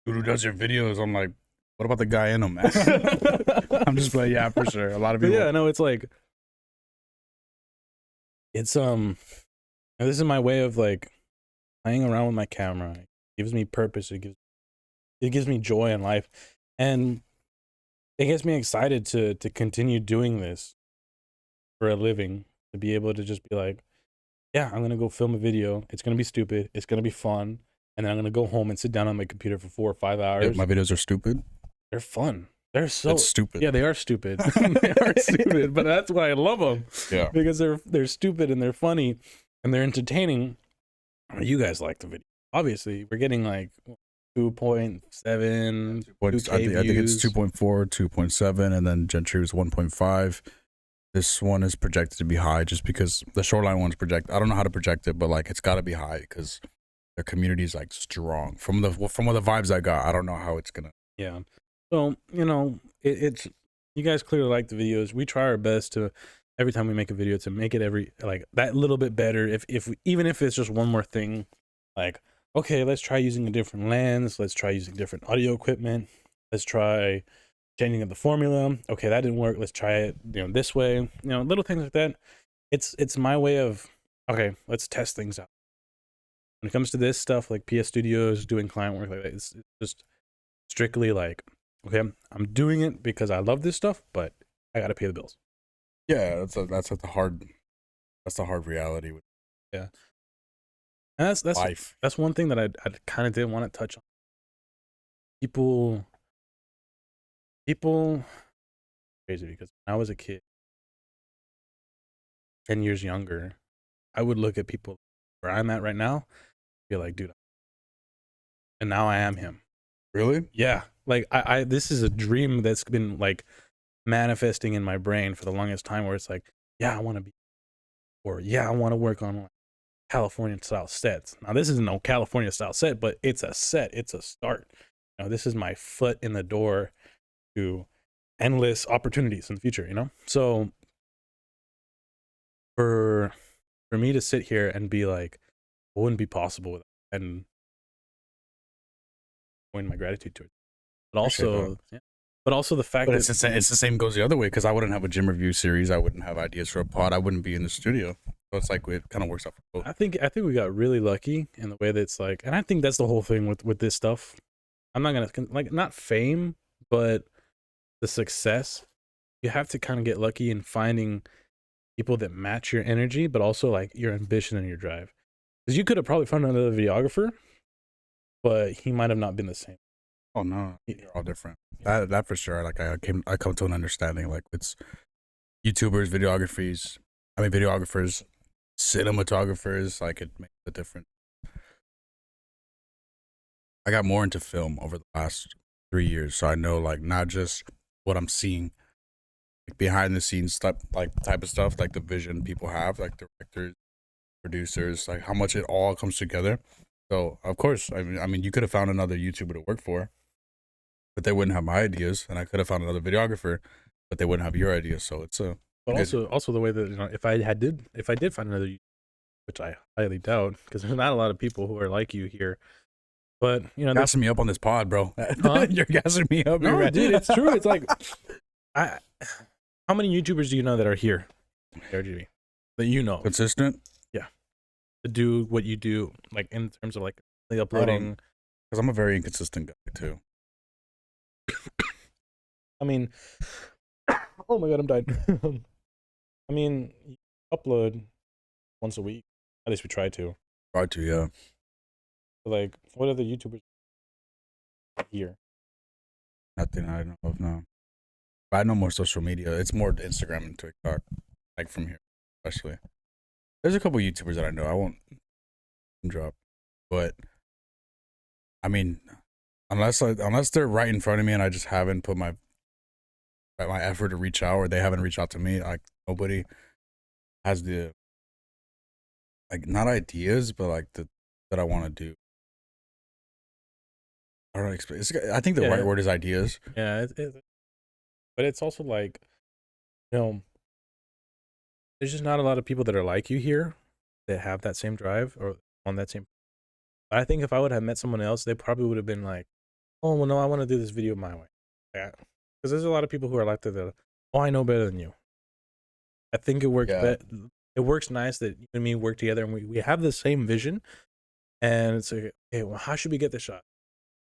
Dude who does your videos? I'm like, what about the guy in them, man? I'm just like, yeah, for sure. A lot of but people. yeah, no, it's like, it's, this is my way of like playing around with my camera. It gives me purpose. It gives me joy in life. And it gets me excited to continue doing this for a living, to be able to just be like, yeah, I'm gonna go film a video. It's gonna be stupid. It's gonna be fun, and then I'm gonna go home and sit down on my computer for 4 or 5 hours. Yeah, my videos are stupid. They're fun. They're so It's stupid. Yeah, they are stupid. They are stupid, but that's why I love them. Yeah, because they're stupid and they're funny and they're entertaining. You guys like the video, obviously. We're getting like 2.7, 2K I think it's views. 2.4, 2.7, and then Gentry was 1.5. This one is projected to be high just because the Shoreline one's projected. I don't know how to project it, but like it's got to be high because the community is like strong. From what the vibes I got, I don't know how it's gonna. Yeah. So, you know, it's you guys clearly like the videos. We try our best to every time we make a video to make it every like that little bit better. If even if it's just one more thing, like okay, let's try using a different lens. Let's try using different audio equipment. Let's try changing up the formula. Okay, that didn't work. Let's try it, you know, this way. You know, little things like that. It's my way of okay, let's test things out. When it comes to this stuff, like PS Studios, doing client work like that, it's just strictly like, okay, I'm doing it because I love this stuff, but I gotta pay the bills. Yeah, that's the hard reality with Yeah, and that's life. That's one thing that I kind of didn't want to touch on. People crazy because when I was a kid, 10 years younger, I would look at people where I'm at right now, be like, dude, and now I am him. Really? Yeah, like I this is a dream that's been like manifesting in my brain for the longest time, where it's like, yeah, I want to be, or yeah, I want to work on like California style sets. Now this isn't no California style set, but it's a set. It's a start. You know, this is my foot in the door to endless opportunities in the future. You know, so for me to sit here and be like, it wouldn't be possible without, and showing my gratitude to it, but also, yeah, but also the fact But that it's the same goes the other way because I wouldn't have a gym review series. I wouldn't have ideas for a pod. I wouldn't be in the studio. So it's like it kind of works out for both. I think we got really lucky in the way that it's like, and I think that's the whole thing with this stuff. I'm not gonna like not fame, but the success. You have to kind of get lucky in finding people that match your energy, but also like your ambition and your drive. Because you could have probably found another videographer, but he might have not been the same. Oh no, you're all different. That for sure. Like I come to an understanding. Like it's YouTubers, videographers, cinematographers. Like it makes a difference. I got more into film over the last 3 years, so I know like not just what I'm seeing, like behind the scenes type of stuff, like the vision people have, like directors, producers, like how much it all comes together. So of course, I mean, you could have found another YouTuber to work for, but they wouldn't have my ideas, and I could have found another videographer, but they wouldn't have your ideas. So it's a But good- also the way that, you know, if I did find another, which I highly doubt, because there's not a lot of people who are like you here. But you know, gassing me up on this pod, bro. Huh? You're gassing me up, no, man. dude, it's true. It's like, how many YouTubers do you know that are here, RGB, that you know Consistent, to do what you do, like in terms of like the uploading? because I'm a very inconsistent guy too. I mean, oh my god, I'm dying. I mean, you upload once a week. At least we try to. Try to, yeah. But like, what other YouTubers here? Nothing I know of, no. But I know more social media. It's more Instagram and TikTok, like from here, especially. There's a couple YouTubers that I know. I won't drop, but I mean, unless they're right in front of me and I just haven't put my effort to reach out, or they haven't reached out to me, like nobody has the, like, not ideas, but like that I want to do. I don't know. I think the right word is ideas. Yeah, but it's also like, you know, there's just not a lot of people that are like you here that have that same drive or on that same. I think if I would have met someone else, they probably would have been like, oh, well, no, I want to do this video my way. Yeah. Because there's a lot of people who are like that. Oh, I know better than you. I think it works. Yeah. It works nice that you and me work together and we have the same vision. And it's like, hey, well, how should we get this shot?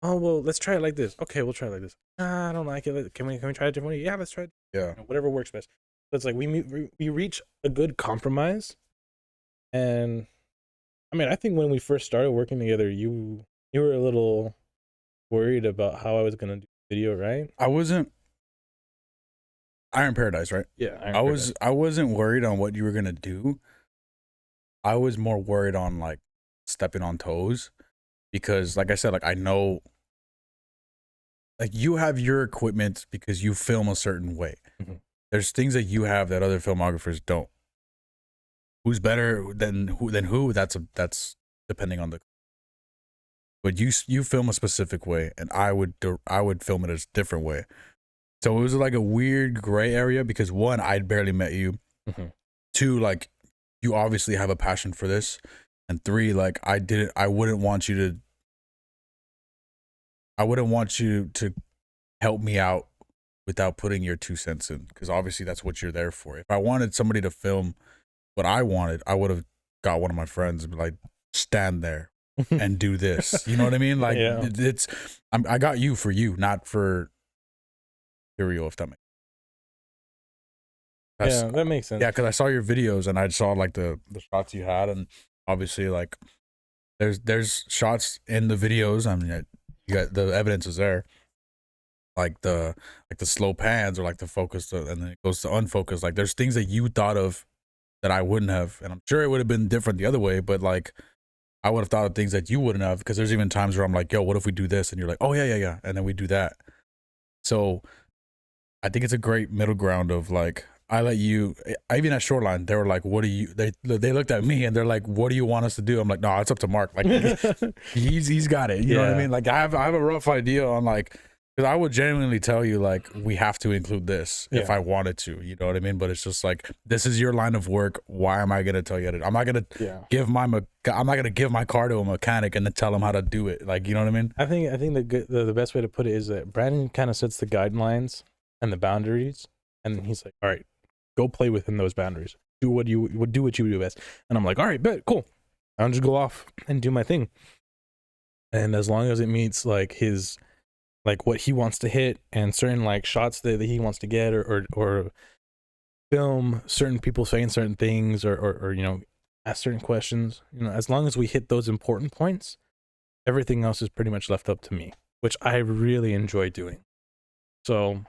Oh, well, let's try it like this. Okay, we'll try it like this. I don't like it. Can we try it differently? Yeah, let's try it. Yeah. You know, whatever works best. So it's like we reach a good compromise. And I mean, I think when we first started working together, you were a little worried about how I was gonna do video, right? I wasn't. Iron Paradise, right? Yeah, I wasn't worried on what you were gonna do. I was more worried on like stepping on toes, because like I said, like I know, like you have your equipment because you film a certain way. Mhm. There's things that you have that other filmographers don't. Who's better than who? That's depending on the. But you film a specific way, and I would film it a different way. So it was like a weird gray area because one, I'd barely met you. Mhm. Two, like you obviously have a passion for this, and three, like I wouldn't want you to help me out without putting your 2 cents in, because obviously that's what you're there for. If I wanted somebody to film what I wanted, I would have got one of my friends and be like, stand there and do this. You know what I mean? Like Yeah. I got you for you, not for Curio, if that makes sense. Yeah, that makes sense. Yeah, because I saw your videos and I saw like the shots you had, and obviously like there's shots in the videos. I mean, you got the evidence is there. Like the slow pans or like the focus and then it goes to unfocus. Like there's things that you thought of that I wouldn't have, and I'm sure it would have been different the other way. But like I would have thought of things that you wouldn't have, because there's even times where I'm like, yo, what if we do this? And you're like, oh yeah, and then we do that. So I think it's a great middle ground of like, I let you, even at Shoreline, they were like, what do you, they looked at me and they're like, what do you want us to do? I'm like, no, it's up to Mark. Like he's got it. You know what I mean? Like I have a rough idea on like, because I would genuinely tell you like, we have to include this if I wanted to, you know what I mean? But it's just like, this is your line of work. Why am I going to tell you I'm not going to give my car to a mechanic and then tell him how to do it. Like, you know what I mean? I think the best way to put it is that Brandon kind of sets the guidelines and the boundaries, and then he's like, all right, go play within those boundaries. Do what you do best. And I'm like, all right, bet, cool. I'll just go off and do my thing. And as long as it meets like his, like what he wants to hit and certain like shots that he wants to get, or film certain people saying certain things, or you know, ask certain questions, you know, as long as we hit those important points, everything else is pretty much left up to me, which I really enjoy doing. So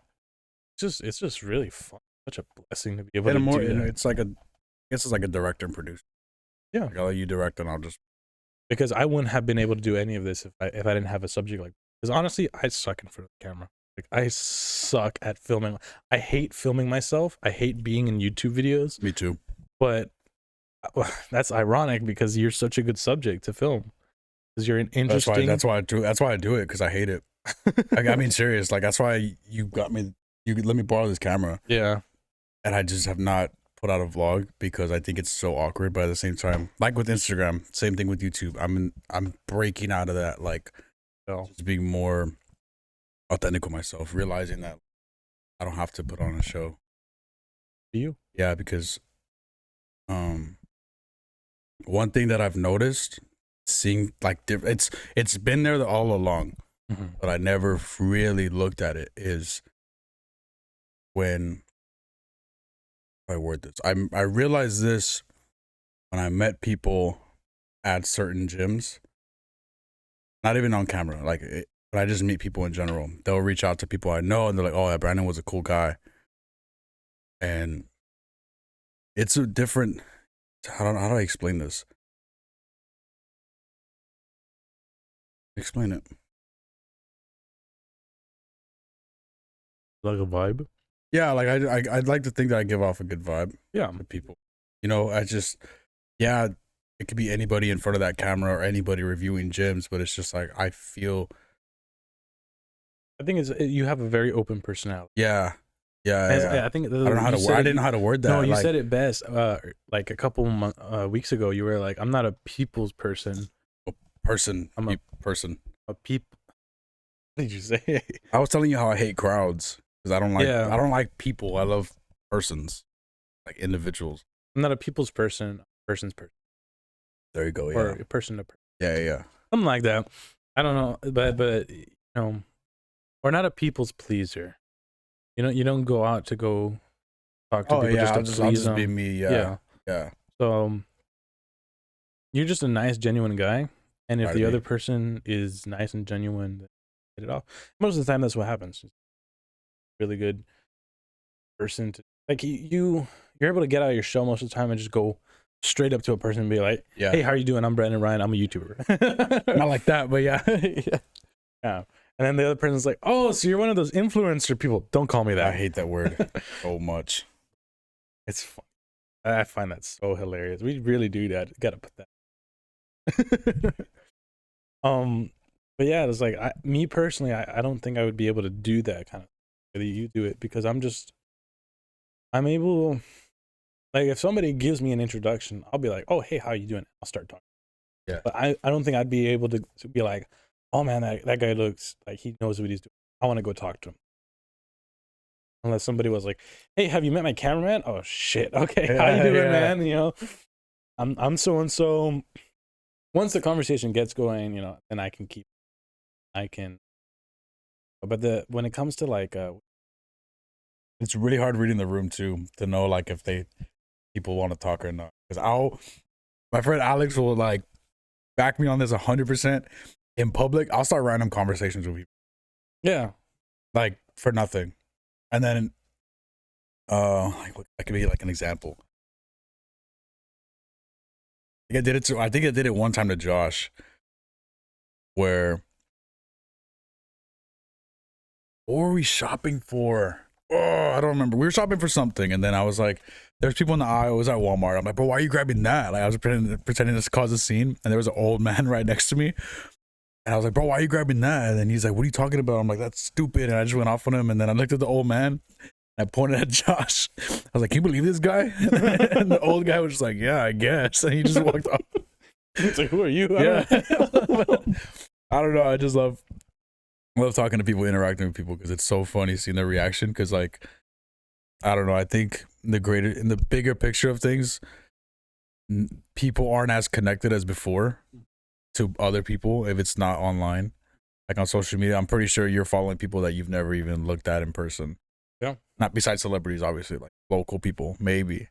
it's just really fun. Such a blessing to be able to do that. It's like I guess it's like a director and producer. Yeah. Like, I'll let you direct and I'll just. Because I wouldn't have been able to do any of this if I didn't have a subject like. Because honestly, I suck in front of the camera. Like I suck at filming. I hate filming myself. I hate being in YouTube videos. Me too. But that's ironic because you're such a good subject to film. Because you're an interesting. That's why I do. That's why I do it, because I hate it. Like, I mean, serious. Like, that's why you got me. You let me borrow this camera, Yeah. and I just have not put out a vlog because I think it's so awkward. But at the same time, like with Instagram, same thing with YouTube. I'm breaking out of that, like, just being more authentic with myself, realizing that I don't have to put on a show. Do you? Yeah, because one thing that I've noticed, seeing like it's been there all along, but I never really looked at it, is when I word this. I realized this when I met people at certain gyms, not even on camera, like when I just meet people in general. They'll reach out to people I know and they're like, oh yeah, Brandon was a cool guy. And it's a different, how do I explain this? Explain it. Like a vibe. Yeah, like I'd like to think that I give off a good vibe. Yeah. To people. You know, yeah, it could be anybody in front of that camera or anybody reviewing gyms, but it's just like I feel. I think you have a very open personality. Yeah. Yeah. I think I don't know how to word. I didn't know how to word that. No, you said it best. Like a couple weeks ago, you were like, "I'm not a people's person." I'm a person. A peep. What did you say? I was telling you how I hate crowds because I don't like. Yeah. I don't like people. I love persons, like individuals. I'm not a people's person. Person's person. There you go. Yeah. Or person to person. Yeah. Something like that. I don't know, but you know, or not a people's pleaser. You don't go out to go talk to people just to please I'll just them. be me. Yeah. So you're just a nice, genuine guy, and if the other person is nice and genuine, then hit it off. Most of the time, that's what happens. Really good person to like you're able to get out of your shell most of the time and just go straight up to a person and be like, "Hey, how are you doing? I'm Brandon Ryan. I'm a YouTuber." Not like that, but yeah. Yeah. And then the other person's like, "Oh, so you're one of those influencer people." Don't call me that. I hate that word so much. It's fun. I find that so hilarious. We really do that. Gotta put that. But yeah, it's like me personally, I don't think I would be able to do that kind of way that you do it, because I'm able, like, if somebody gives me an introduction, I'll be like, "Oh, hey, how you doing?" I'll start talking. Yeah. But I don't think I'd be able to be like, "Oh man, that guy looks like he knows what he's doing. I want to go talk to him." Unless somebody was like, "Hey, have you met my cameraman?" Oh shit. Okay, how you doing, man? You know, I'm so and so. Once the conversation gets going, you know, then I can. But when it comes to like, it's really hard reading the room too, to know like if people want to talk or not. Because my friend Alex will like back me on this 100%. In public, I'll start random conversations with people. Yeah. Like for nothing. And then like that could be like an example. I think I did it one time to Josh, where what were we shopping for? Oh, I don't remember. We were shopping for something, and then I was like, there's people in the aisle. It was at Walmart. I'm like, bro, why are you grabbing that? Like, I was pretending to cause a scene, and there was an old man right next to me. And I was like, bro, why are you grabbing that? And then he's like, what are you talking about? I'm like, that's stupid. And I just went off on him. And then I looked at the old man. And I pointed at Josh. I was like, can you believe this guy? And the old guy was just like, yeah, I guess. And he just walked off. He's like, who are you? Yeah. I don't know. I just love talking to people, interacting with people, because it's so funny seeing their reaction. Because, like, I don't know. I think in the bigger picture of things, people aren't as connected as before to other people if it's not online. Like on social media, I'm pretty sure you're following people that you've never even looked at in person. Yeah. Not besides celebrities, obviously, like local people, maybe.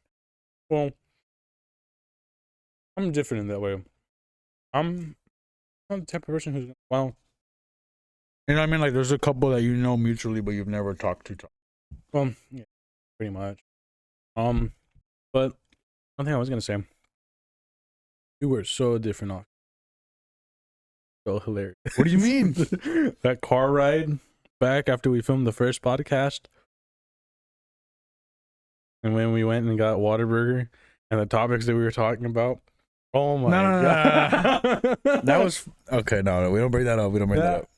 Well, I'm different in that way. I'm the type of person who's, well, you know what I mean? Like there's a couple that you know mutually, but you've never talked to. Well, yeah, pretty much. But one thing I was gonna say, you were so different off. So hilarious. What do you mean? That car ride back after we filmed the first podcast, and when we went and got Whataburger, and the topics that we were talking about. Oh my No. god, That was okay. No, we don't bring that up. We don't bring that up.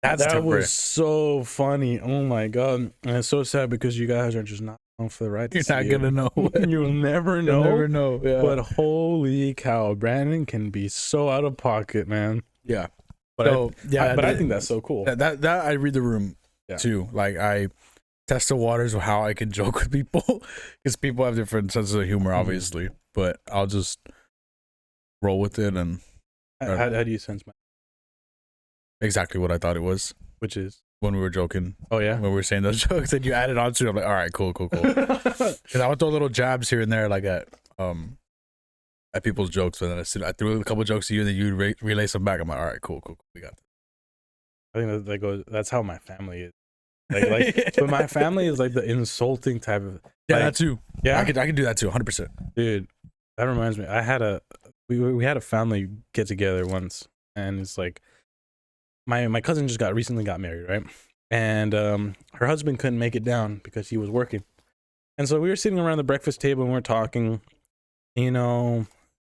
That's that different. was so funny. Oh my god, and it's so sad because you guys are just not on for the right. You're not gonna know. You'll never know. You'll never know. Yeah. But holy cow, Brandon can be so out of pocket, man. Yeah. But So, I think that's so cool. That I read the room too. Like I test the waters of how I can joke with people because people have different senses of humor, obviously. But I'll just roll with it and How do you sense my? exactly what I thought it was Which is when we were joking. oh yeah, When we were saying those jokes and you added on to it, I'm like, all right, cool. Because I would throw little jabs here and there, like at people's jokes, and then I threw a couple jokes to you, and then you relay some back. I'm like, all right, cool, we got this. I think that goes. That's how my family is. Like but my family is like the insulting type of. Yeah, like, that too. Yeah, I can do that too, 100%. dude. That reminds me. We had a family get together once, and it's like my cousin just recently got married, right? And her husband couldn't make it down because he was working, and so we were sitting around the breakfast table and we're talking. You know,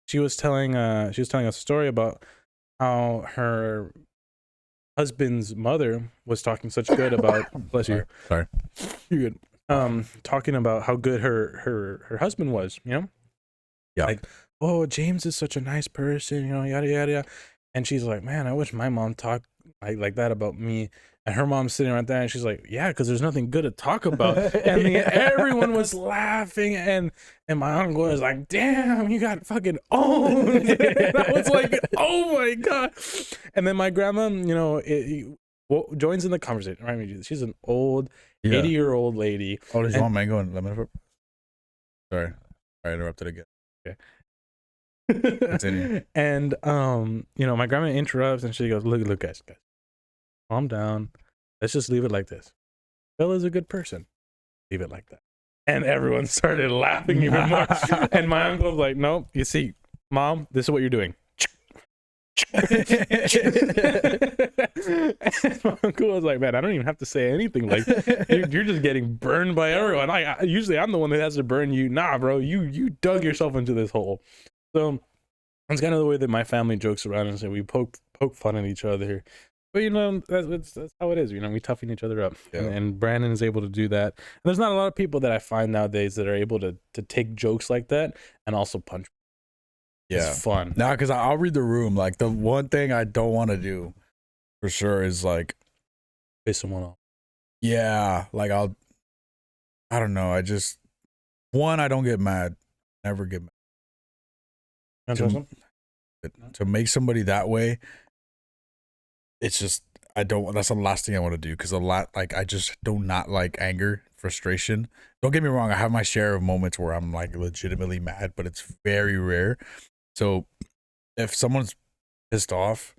she was telling us a story about how her husband's mother was talking such good about bless you. Sorry. You're good. Talking about how good her husband was, you know? Yeah. Like, oh, James is such a nice person, you know, yada yada yada. And she's like, man, I wish my mom talked like that about me. And her mom's sitting right there and she's like, yeah, because there's nothing good to talk about. And everyone was laughing, and my uncle was like, damn, you got fucking owned. And I was like, oh my god. And then my grandma, you know, joins in the conversation, right? She's an old 80-year-old lady. Oh, does you want mango and lemon? Sorry, I interrupted again. Okay. Continue. And you know, my grandma interrupts and she goes, look guys, calm down, let's just leave it like this. Bella's a good person, leave it like that. And everyone started laughing even more. And my uncle was like, no, you see, Mom, this is what you're doing. And my uncle was like, man, I don't even have to say anything. Like, you're just getting burned by everyone. Usually I'm the one that has to burn you. Nah, bro, you dug yourself into this hole. So that's kind of the way that my family jokes around and say we poke fun at each other. But you know, that's how it is. You know, we toughen each other up. Yeah. And Brandon is able to do that. And there's not a lot of people that I find nowadays that are able to take jokes like that and also punch. Yeah. It's fun. Nah, because I'll read the room. Like the one thing I don't want to do for sure is like piss someone off. Yeah, like I don't know. I don't get mad. Never get mad. To make somebody that way, it's just that's the last thing I want to do, because I just do not like anger, frustration. Don't get me wrong, I have my share of moments where I'm like legitimately mad, but it's very rare. So if someone's pissed off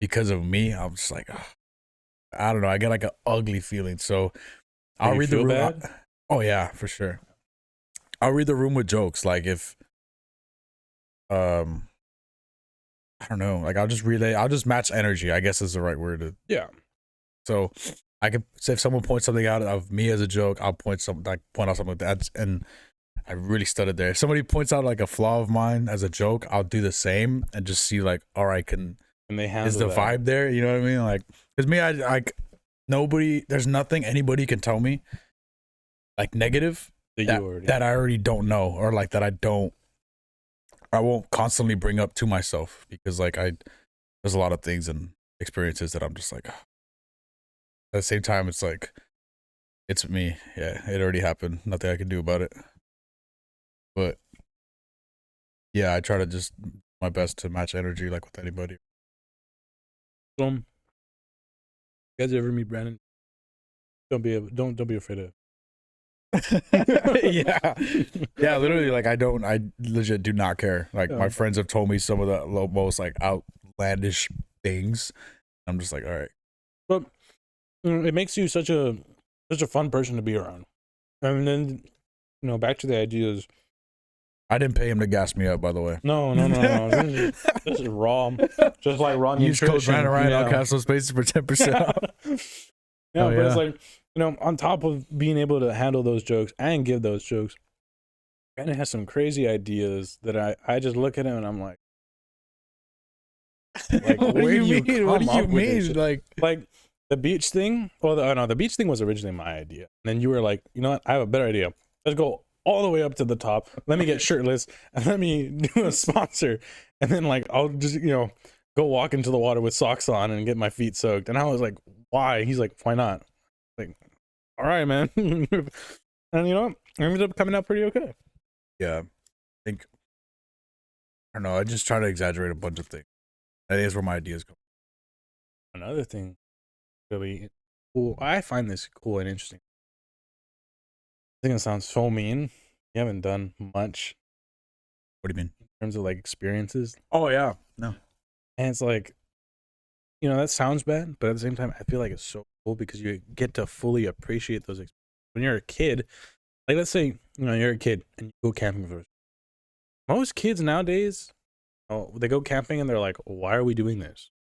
because of me, I'm just like, ugh, I don't know, I get like an ugly feeling. So I'll read the room. Oh yeah, for sure. I'll read the room with jokes. Like if I don't know, like I'll just match energy, I guess is the right word. Yeah. So I could say if someone points something out of me as a joke, I'll point out something like that. And I really stuttered there. If somebody points out like a flaw of mine as a joke, I'll do the same and just see like, all right, and they handle is the vibe there? You know what I mean? Like, because me, I like there's nothing anybody can tell me like negative that I already don't know, or like that I won't constantly bring up to myself, because like there's a lot of things and experiences that I'm just like, at the same time, it's like, it's me. Yeah, it already happened. Nothing I can do about it. But yeah, I try to just my best to match energy like with anybody. You guys ever meet Brandon? Don't be afraid of. yeah, literally, like I legit do not care. Like my friends have told me some of the most like outlandish things. I'm just like, all right. But it makes you such a fun person to be around. And then, you know, back to the ideas. I didn't pay him to gas me up, by the way. No. This is raw. Just like raw nutrition. Use code BRANDONRYAN. I'll cash those spaces for 10% off. But it's like, you know, on top of being able to handle those jokes and give those jokes, Brandon has some crazy ideas that I just look at him and I'm like what where do you do you mean? What come do you up with this mean? shit? Like the beach thing. Well, the beach thing was originally my idea. And then you were like, you know what? I have a better idea. Let's go all the way up to the top. Let me get shirtless and let me do a sponsor. And then like I'll just go walk into the water with socks on and get my feet soaked. And I was like, why? He's like, why not? Like, all right, man. And you know what? It ended up coming out pretty okay. Yeah, I don't know. I just try to exaggerate a bunch of things. That is where my ideas go. Another thing really cool. I find this cool and interesting. I think it sounds so mean. You haven't done much What do you mean? in terms of like experiences. Oh yeah, no. And it's like, that sounds bad, but at the same time, I feel like it's so cool because you get to fully appreciate those experiences. When you're a kid, like let's say, you're a kid and you go camping for most kids nowadays, they go camping and they're like, why are we doing this?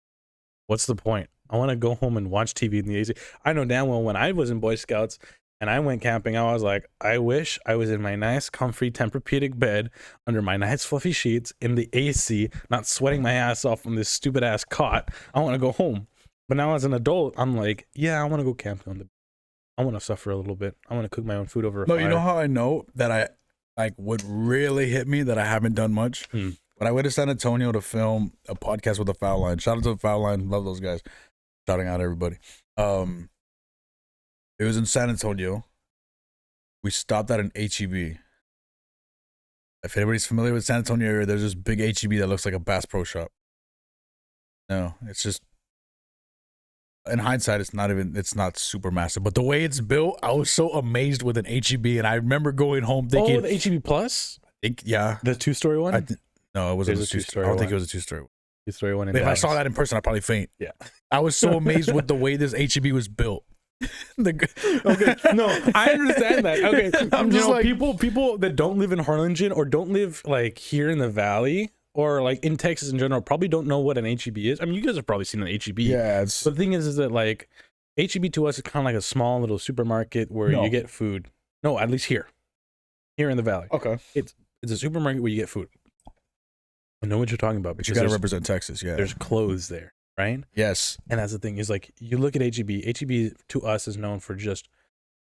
What's the point? I want to go home and watch TV in the AC. I know damn well when I was in Boy Scouts and I went camping, I was like, I wish I was in my nice, comfy Tempur-Pedic bed under my nice, fluffy sheets in the AC, not sweating my ass off on this stupid ass cot. I want to go home. But now as an adult, I'm like, yeah, I want to go camping on the. I want to suffer a little bit. I want to cook my own food over a fire. You know how I know that I would really hit me that I haven't done much? When I went to San Antonio to film a podcast with the Foul Line. Shout out to the Foul Line. Love those guys. Shouting out everybody. It was in San Antonio. We stopped at an HEB. If anybody's familiar with San Antonio area, there's this big HEB that looks like a Bass Pro Shop. No, it's just, in hindsight, it's not super massive. But the way it's built, I was so amazed with an HEB. And I remember going home thinking, the HEB Plus? Yeah. The 2-story one? No, it wasn't There's a 2-story. I don't think it was a 2-story one. 2-story one. If I saw that in person, I'd probably faint. Yeah. I was so amazed with the way this HEB was built. Okay, no, I understand that. Okay, I'm just like, people that don't live in Harlingen or don't live like here in the Valley or like in Texas in general probably don't know what an HEB is. I mean, you guys have probably seen an HEB. Yeah. But the thing is that like HEB to us is kind of like a small little supermarket where you get food. No, at least here in the Valley. Okay. It's a supermarket where you get food. I know what you're talking about because you gotta represent Texas. Yeah. There's clothes there. Right? Yes. And that's the thing is like you look at HEB. HEB to us is known for just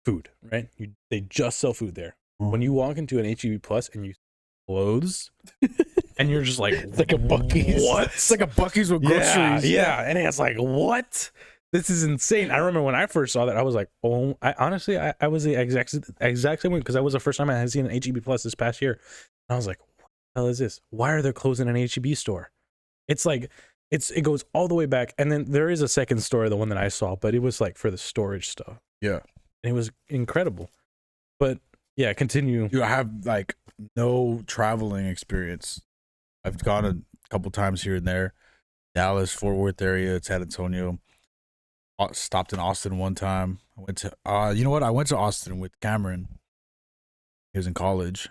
food, right? They just sell food there. When you walk into an HEB Plus and you see clothes, and you're just like, it's like a Buc-ee's. What? It's like a Buc-ee's with groceries. Yeah. And it's like, what? This is insane. I remember when I first saw that, I was like, oh, I was the exact same way because that was the first time I had seen an HEB Plus this past year. And I was like, what the hell is this? Why are they closing an HEB store? It's like, it goes all the way back. And then there is a second store, the one that I saw, but it was like for the storage stuff. Yeah. And it was incredible. But yeah, continue. I have like no traveling experience. I've gone a couple times here and there. Dallas, Fort Worth area, San Antonio. Stopped in Austin one time. I went to you know what? I went to Austin with Cameron. He was in college.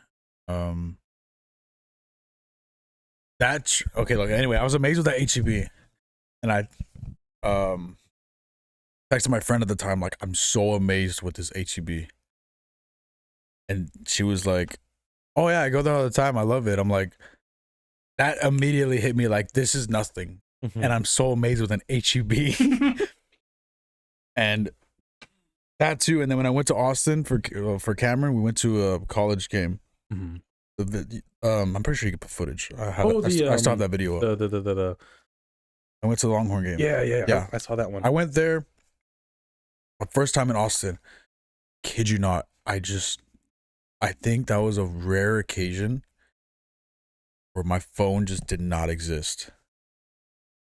Okay, look, anyway, I was amazed with that HEB. And I texted my friend at the time, like, I'm so amazed with this HEB. And she was like, oh yeah, I go there all the time. I love it. I'm like, that immediately hit me like, this is nothing. Mm-hmm. And I'm so amazed with an HEB. And that too. And then when I went to Austin for Cameron, we went to a college game. Mm-hmm. I'm pretty sure you could put footage. I still have that video up. I went to the Longhorn game. Yeah. I saw that one. I went there my first time in Austin. Kid you not, I think that was a rare occasion where my phone just did not exist.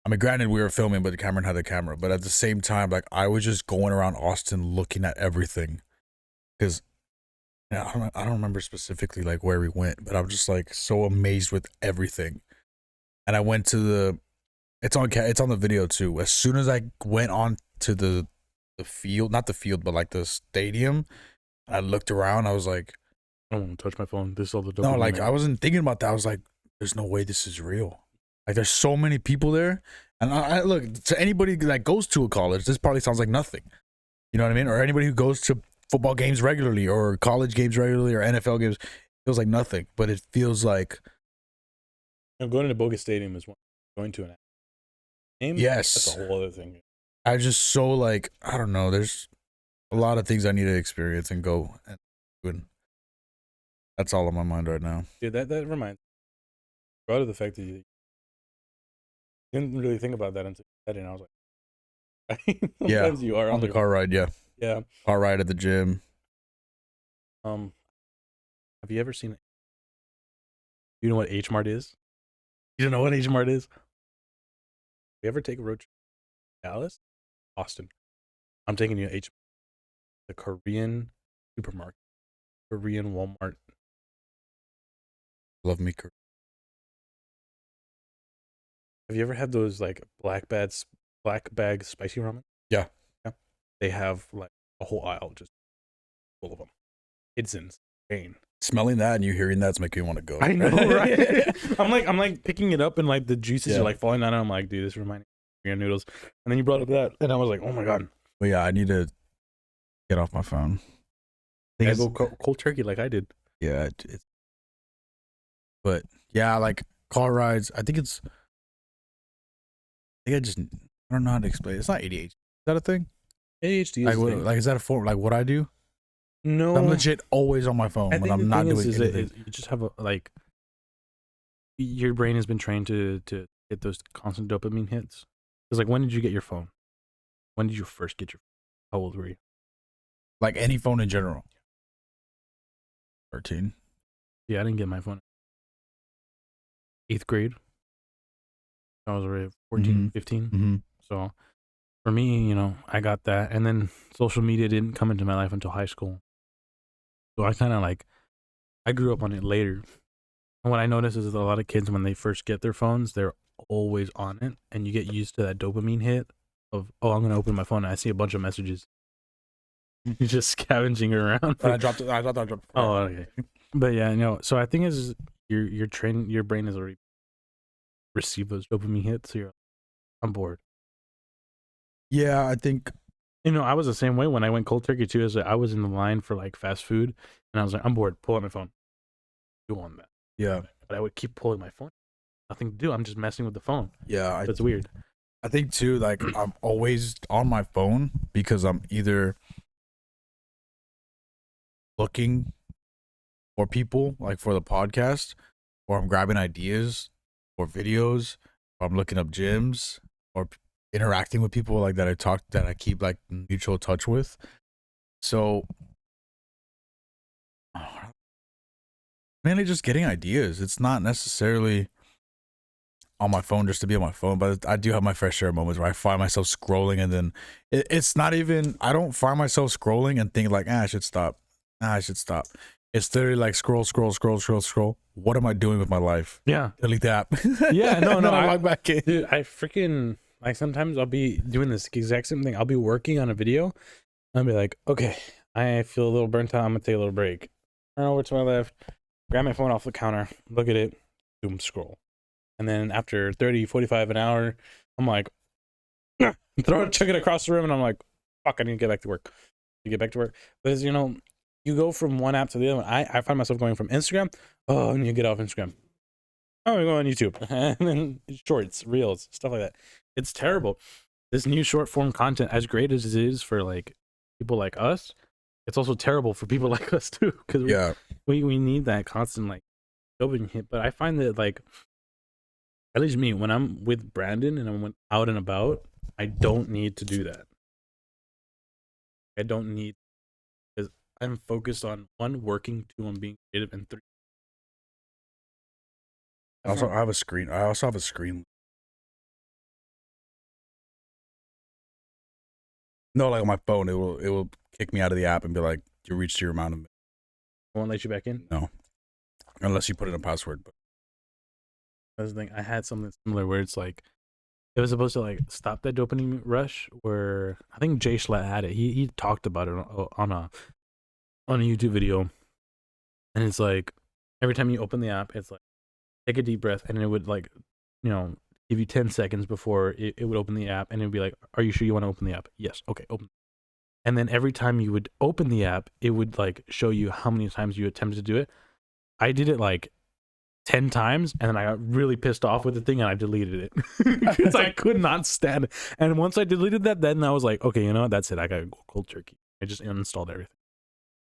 I mean, granted, we were filming, but Cameron had a camera. But at the same time, like, I was just going around Austin looking at everything. Because I don't remember specifically, like, where we went. But I was just, like, so amazed with everything. And I went to it's on the video, too. As soon as I went on to the field, not the field, but, like, the stadium, I looked around, I was like, I don't want to touch my phone. This is all the no, like, I wasn't thinking about that. I was like, there's no way this is real. Like, there's so many people there. And I look, to anybody that goes to a college, this probably sounds like nothing. You know what I mean? Or anybody who goes to football games regularly or college games regularly or NFL games, feels like nothing, but it feels like Going to Boca Stadium is one. Going to an game, that's a yes. whole other thing. I just so like I don't know. There's a lot of things I need to experience and go and do. And that's all on my mind right now. Dude, that reminds me. Brought up the fact that you didn't really think about that until you said it, and I was like, sometimes you are on the car ride. Yeah, Yeah. car ride at the gym. Have you ever seen it? You know what H Mart is? You don't know what H Mart is? You ever take a road trip to Dallas, Austin? I'm taking you to H, the Korean supermarket, Korean Walmart. Love me, Kurt. Have you ever had those like black bag spicy ramen? Yeah. They have like a whole aisle just full of them. It's insane. Smelling that and you hearing that's making me want to go. I know, right? I'm like picking it up and like the juices Yeah. are like falling down. And I'm like, dude, this reminds me of Korean noodles. And then you brought up that, and I was like, oh my god. But yeah, I need to get off my phone. Yeah, go cold turkey like I did. Yeah, but yeah, like car rides. I think I don't know how to explain it. It's not ADHD. Is that a thing? ADHD Like, is what, like is that a form? Like what I do? no. I'm legit always on my phone I when think I'm the not thing doing is anything. you just have a like your brain has been trained to get those constant dopamine hits. Because like, when did you get your phone? When did you first get your phone? How old were you? Like any phone in general. 13. Yeah, I didn't get my phone. 8th grade. I was already 14, 15. Mm-hmm. So for me, you know, I got that. And then social media didn't come into my life until high school. So I kind of like, I grew up on it later. And what I noticed is that a lot of kids, when they first get their phones, they're always on it. And you get used to that dopamine hit of, oh, I'm going to open my phone and I see a bunch of messages. You're just scavenging around. I thought I dropped. Oh, okay. But yeah, no. So I think is your brain has already received those dopamine hits. So you're, I'm bored. Yeah, I think. You know, I was the same way when I went cold turkey too. Is that I was in the line for like fast food, and I was like, I'm bored. Pull out my phone. Do on that. Yeah. But I would keep pulling my phone. Nothing to do. I'm just messing with the phone. Yeah, That's weird. I think too. Like I'm always on my phone because I'm either looking for people, like for the podcast, or I'm grabbing ideas or videos, or I'm looking up gyms, or interacting with people like that I keep like mutual touch with. So mainly just getting ideas. It's not necessarily on my phone just to be on my phone, but I do have my fair share of moments where I find myself scrolling, and then it's not even, I don't find myself scrolling and think like, I should stop. It's literally like scroll. What am I doing with my life? Yeah. Delete the app. Yeah, no, I log back in. Dude, I freaking like sometimes I'll be doing this exact same thing. I'll be working on a video. I'll be like, okay, I feel a little burnt out. I'm gonna take a little break. Turn over to my left, grab my phone off the counter, look at it, boom, scroll. And then after 30, 45, an hour, I'm like, chuck it across the room, and I'm like, fuck, I need to get back to work. You get back to work. Because, you know, you go from one app to the other one. I find myself going from Instagram, oh, and you get off Instagram. Oh, we go on YouTube. And then shorts, reels, stuff like that. It's terrible. This new short form content, as great as it is for like people like us, it's also terrible for people like us too. Because we need that constant like dopamine hit. But I find that like, at least me, when I'm with Brandon and I'm out and about, I don't need to do that. I don't need, because I'm focused on 1, working, 2, on being creative, and 3. I also have a screen. No, like on my phone, it will kick me out of the app and be like, you reached your amount of. I won't let you back in. No, unless you put in a password. But that's the thing. I had something similar where it's like, it was supposed to like stop that dopamine rush. Where I think Jay Schlatt had it. He talked about it on a YouTube video, and it's like every time you open the app, it's like take a deep breath, and it would like, you know, give you 10 seconds before it would open the app, and it would be like, are you sure you want to open the app? Yes. Okay, open. And then every time you would open the app, it would like show you how many times you attempted to do it. I did it like 10 times, and then I got really pissed off with the thing, and I deleted it because I could not stand it. And once I deleted that, then I was like, okay, you know what? That's it. I gotta go cold turkey. I just uninstalled everything.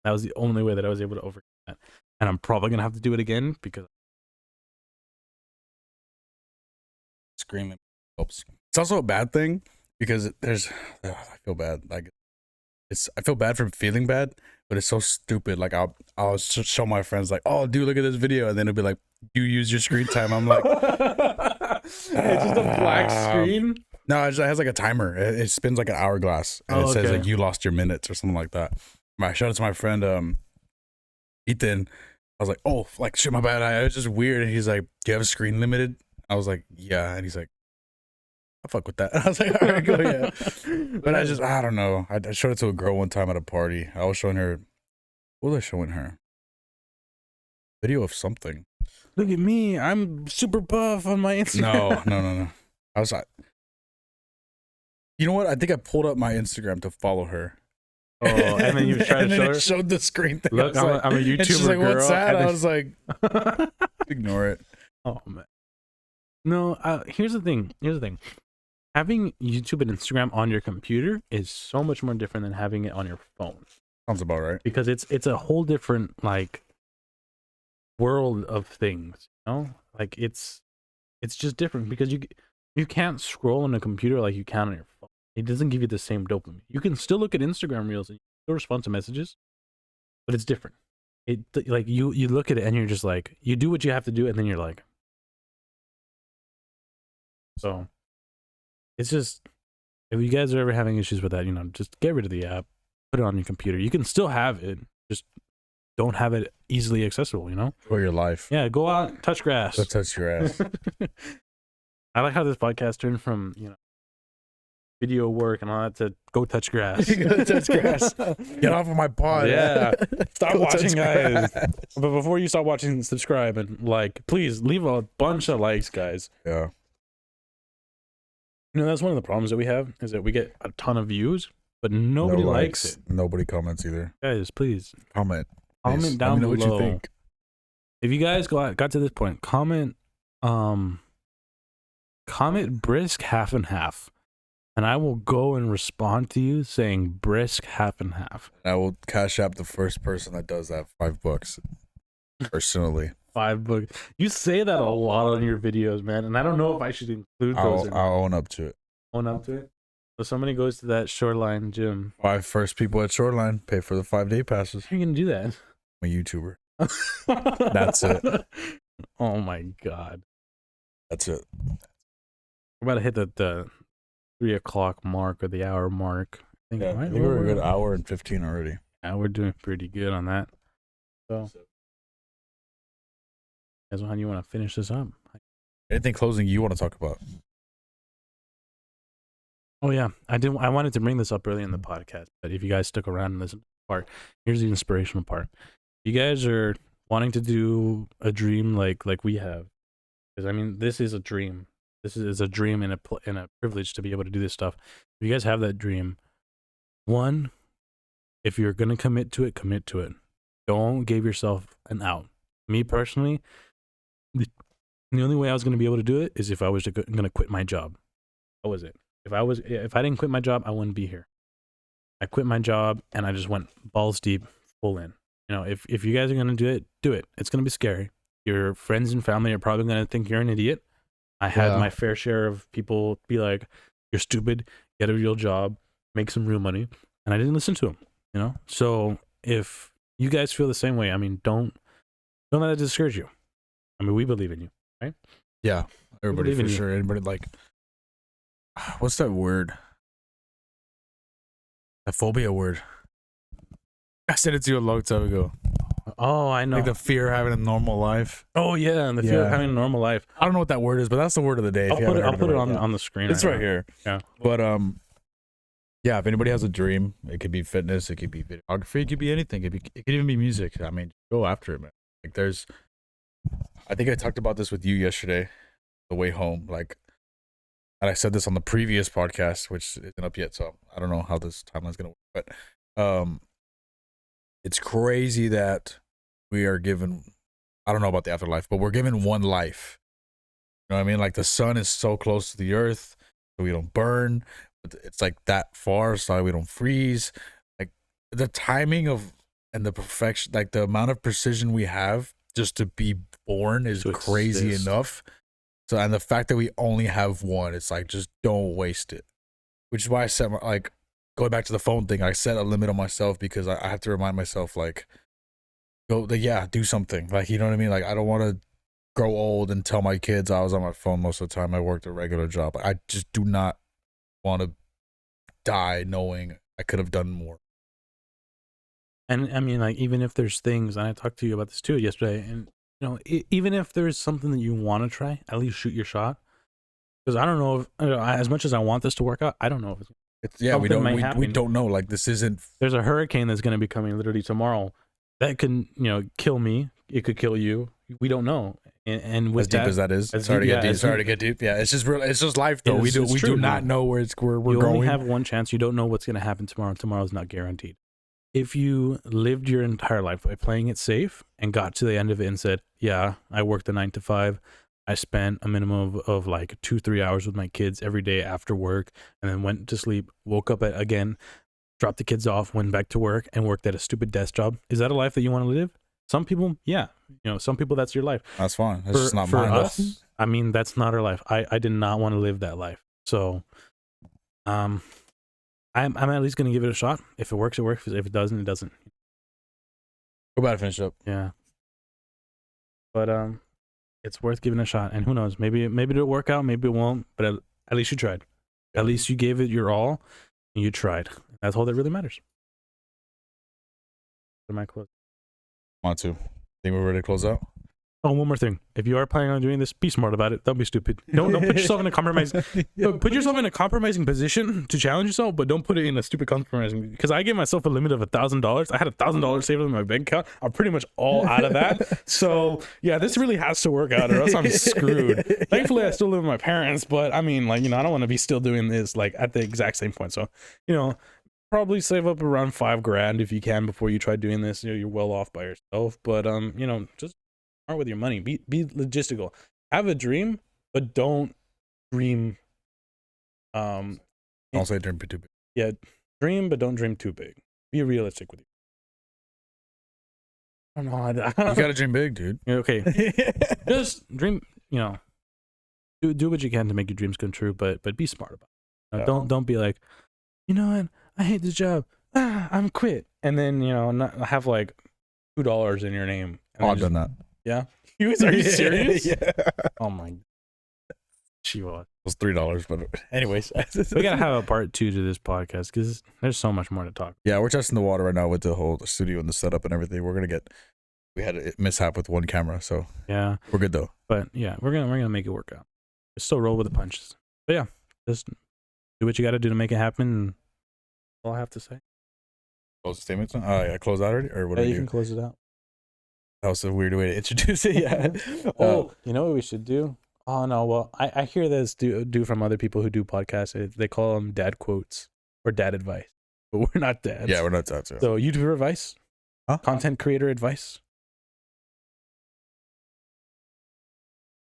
That was the only way that I was able to overcome that. And I'm probably gonna have to do it again because Screen helps. It's also a bad thing because I feel bad. Like I feel bad for feeling bad, but it's so stupid. Like I'll show my friends like, oh, dude, look at this video, and then it'll be like, you use your screen time. I'm like, it's just a black screen. No, it has like a timer. It spins like an hourglass, and it says like you lost your minutes or something like that. I showed it to my friend Ethan. I was like, oh, like shit, my bad. It was just weird. And he's like, do you have a screen limited? I was like, yeah. And he's like, I fuck with that. I was like, all right, go, yeah. But I don't know. I showed it to a girl one time at a party. I was showing her, what was I showing her? Video of something. Look at me. I'm super buff on my Instagram. No. I was like, you know what? I think I pulled up my Instagram to follow her. Oh, and then you tried to show her? It showed the screen thing. Look, I'm a YouTuber, and she's like, girl. what's that? Then... I was like, ignore it. Oh, man. No, here's the thing. Having YouTube and Instagram on your computer is so much more different than having it on your phone. Sounds about right. Because it's a whole different, like, world of things, you know? Like, it's just different because you can't scroll on a computer like you can on your phone. It doesn't give you the same dopamine. You can still look at Instagram reels and still respond to messages, but it's different. It like you look at it and you're just like, you do what you have to do, and then you're like, so it's just, if you guys are ever having issues with that, you know, just get rid of the app, put it on your computer. You can still have it, just don't have it easily accessible, you know? Enjoy your life. Yeah, go out, touch grass. Go touch your ass. I like how this podcast turned from, you know, video work and all that to go touch grass. Go touch grass. Get off of my pod. Yeah. Stop Go watching, guys. grass. But before you stop watching, subscribe and like. Please leave a bunch of likes, guys. Yeah. You know, that's one of the problems that we have is that we get a ton of views, but nobody likes it. Nobody comments either. Guys, please Comment. comment down below. What you think. If you guys got to this point, comment brisk half and half. And I will go and respond to you saying brisk half and half. I will cash app the first person that does that $5 personally. $5. You say that a lot on your videos, man, and I don't know if I should include those. I'll own up to it. Own up to it. So somebody goes to that Shoreline gym. 5 first people at Shoreline pay for the 5-day passes. How are you gonna do that? I'm a YouTuber. That's it. Oh my god. That's it. We're about to hit the 3 o'clock mark or the hour mark. I think, Yeah, I think we're a good hour and 15 already. Yeah, we're doing pretty good on that. So, guys, how do you want to finish this up? Anything closing you want to talk about? Oh yeah, I wanted to bring this up early in the podcast, but if you guys stuck around and listened to the part, here's the inspirational part. You guys are wanting to do a dream like we have, because I mean, this is a dream. This is a dream and a privilege to be able to do this stuff. If you guys have that dream, one, if you're gonna commit to it, commit to it. Don't give yourself an out. Me personally, the only way I was gonna be able to do it is if I was gonna quit my job. That was it. If I didn't quit my job, I wouldn't be here. I quit my job and I just went balls deep, full in. You know, if you guys are gonna do it, do it. It's gonna be scary. Your friends and family are probably gonna think you're an idiot. I had my fair share of people be like, "You're stupid. Get a real job, make some real money," and I didn't listen to them. You know, so if you guys feel the same way, I mean, don't let that discourage you. I mean, we believe in you, right? Yeah, everybody for you. sure. Everybody like, what's that word? That phobia word. I said it to you a long time ago. Oh, I know. Like the fear of having a normal life. Oh yeah, and the fear of having a normal life. I don't know what that word is, but that's the word of the day. I'll put it on the screen. It's right here. Yeah. But yeah, if anybody has a dream, it could be fitness, it could be videography, it could be anything. It could even be music. I mean, go after it, man. Like I think I talked about this with you yesterday, the way home. Like, and I said this on the previous podcast, which isn't up yet, so I don't know how this timeline's gonna work. But it's crazy that we are given I don't know about the afterlife, but we're given one life. You know what I mean? Like the sun is so close to the earth, so we don't burn. But it's like that far, so we don't freeze. Like the timing of and the perfection, like the amount of precision we have just to be born is crazy enough. So, and the fact that we only have one, it's like, just don't waste it. Which is why I set like going back to the phone thing, I set a limit on myself because I have to remind myself, like, do something. Like, you know what I mean? Like, I don't want to grow old and tell my kids I was on my phone most of the time. I worked a regular job. I just do not want to die knowing I could have done more. And I mean, like, even if there's things, and I talked to you about this too yesterday, and you know, even if there's something that you want to try, at least shoot your shot. Because I don't know if, as much as I want this to work out, I don't know if it's we don't know. Like, this isn't. There's a hurricane that's going to be coming literally tomorrow that can, you know, kill me. It could kill you. We don't know. And with as deep as that is, sorry to get deep. Yeah, it's just real. It's just life, though. We do not know where we're going. You only have one chance. You don't know what's going to happen tomorrow. Tomorrow's not guaranteed. If you lived your entire life by playing it safe and got to the end of it and said, yeah, I worked a 9 to 5. I spent a minimum of like 2-3 hours with my kids every day after work, and then went to sleep, woke up again, dropped the kids off, went back to work, and worked at a stupid desk job. Is that a life that you want to live? Some people, yeah. You know, some people, that's your life. That's fine. That's just not mine. For us, I mean, that's not our life. I did not want to live that life. So, I'm at least going to give it a shot. If it works, it works. If it doesn't, it doesn't. We're about to finish up. Yeah. But it's worth giving a shot. And who knows? Maybe it'll work out. Maybe it won't. But at least you tried. At least you gave it your all. And you tried. That's all that really matters. Am I close? Want to? Think we're ready to close out? Oh, one more thing. If you are planning on doing this, be smart about it. Don't be stupid. Don't put yourself in a compromising. Put yourself in a compromising position to challenge yourself, but don't put it in a stupid compromising. Because I gave myself a limit of $1,000. I had $1,000 saved in my bank account. I'm pretty much all out of that. So yeah, this really has to work out, or else I'm screwed. Thankfully, I still live with my parents, but I mean, like, you know, I don't want to be still doing this like at the exact same point. So, you know, probably save up around $5,000 if you can before you try doing this. You know, you're well off by yourself, but you know, just with your money. Be logistical. Have a dream, but don't dream. Don't say dream too big. Yeah, dream, but don't dream too big. Be realistic with you. I don't know. You gotta dream big, dude. Okay, just dream. You know, do what you can to make your dreams come true, but be smart about it. Don't be like, you know what? I hate this job. I'm quit. And then, you know, not have like $2 in your name. I've done that. Yeah. Are you serious? Yeah. Oh my. She was. It was $3, but anyways, we gotta have a part 2 to this podcast because there's so much more to talk. Yeah, we're testing the water right now with the whole studio and the setup and everything. We had a mishap with one camera, so yeah, we're good though. But yeah, we're gonna make it work out. Just still roll with the punches. But yeah, just do what you got to do to make it happen. And that's all I have to say. Close the statements. Yeah, close out already, or what? Yeah, you can close it out. That was a weird way to introduce it. Yeah. You know what we should do? Oh no, well, I hear this do from other people who do podcasts. They call them dad quotes or dad advice, but we're not dads. Yeah, we're not dads. Yeah. So YouTuber advice, content creator advice.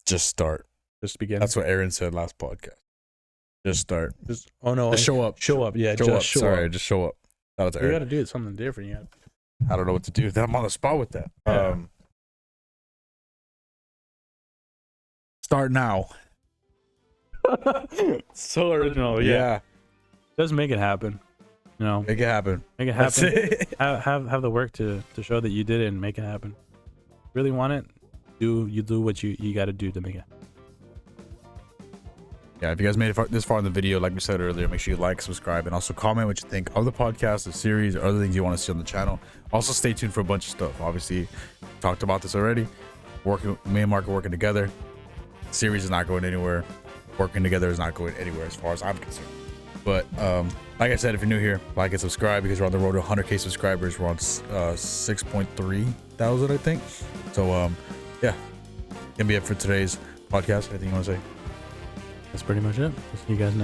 Just start. Just begin. That's what Aaron said last podcast. Just start. Just show up. Show up. Yeah, just show up. Just show up. That was Aaron. You got to do something different. I don't know what to do. I'm on the spot with that. Yeah. Start now. So original. Yeah. Just make it happen. You know. Make it happen. Make it happen. Have the work to show that you did it and make it happen. Really want it? Do what you got to do to make it. Yeah, if you guys made it this far in the video, like we said earlier, make sure you like, subscribe, and also comment what you think of the podcast, the series, or other things you want to see on the channel. Also, stay tuned for a bunch of stuff. Obviously, talked about this already. Me and Mark are working together. The series is not going anywhere. Working together is not going anywhere as far as I'm concerned. But like I said, if you're new here, like and subscribe because we're on the road to 100K subscribers. We're on 6.3 thousand, I think. So yeah, gonna be it for today's podcast. Anything you want to say? That's pretty much it. We'll see you guys next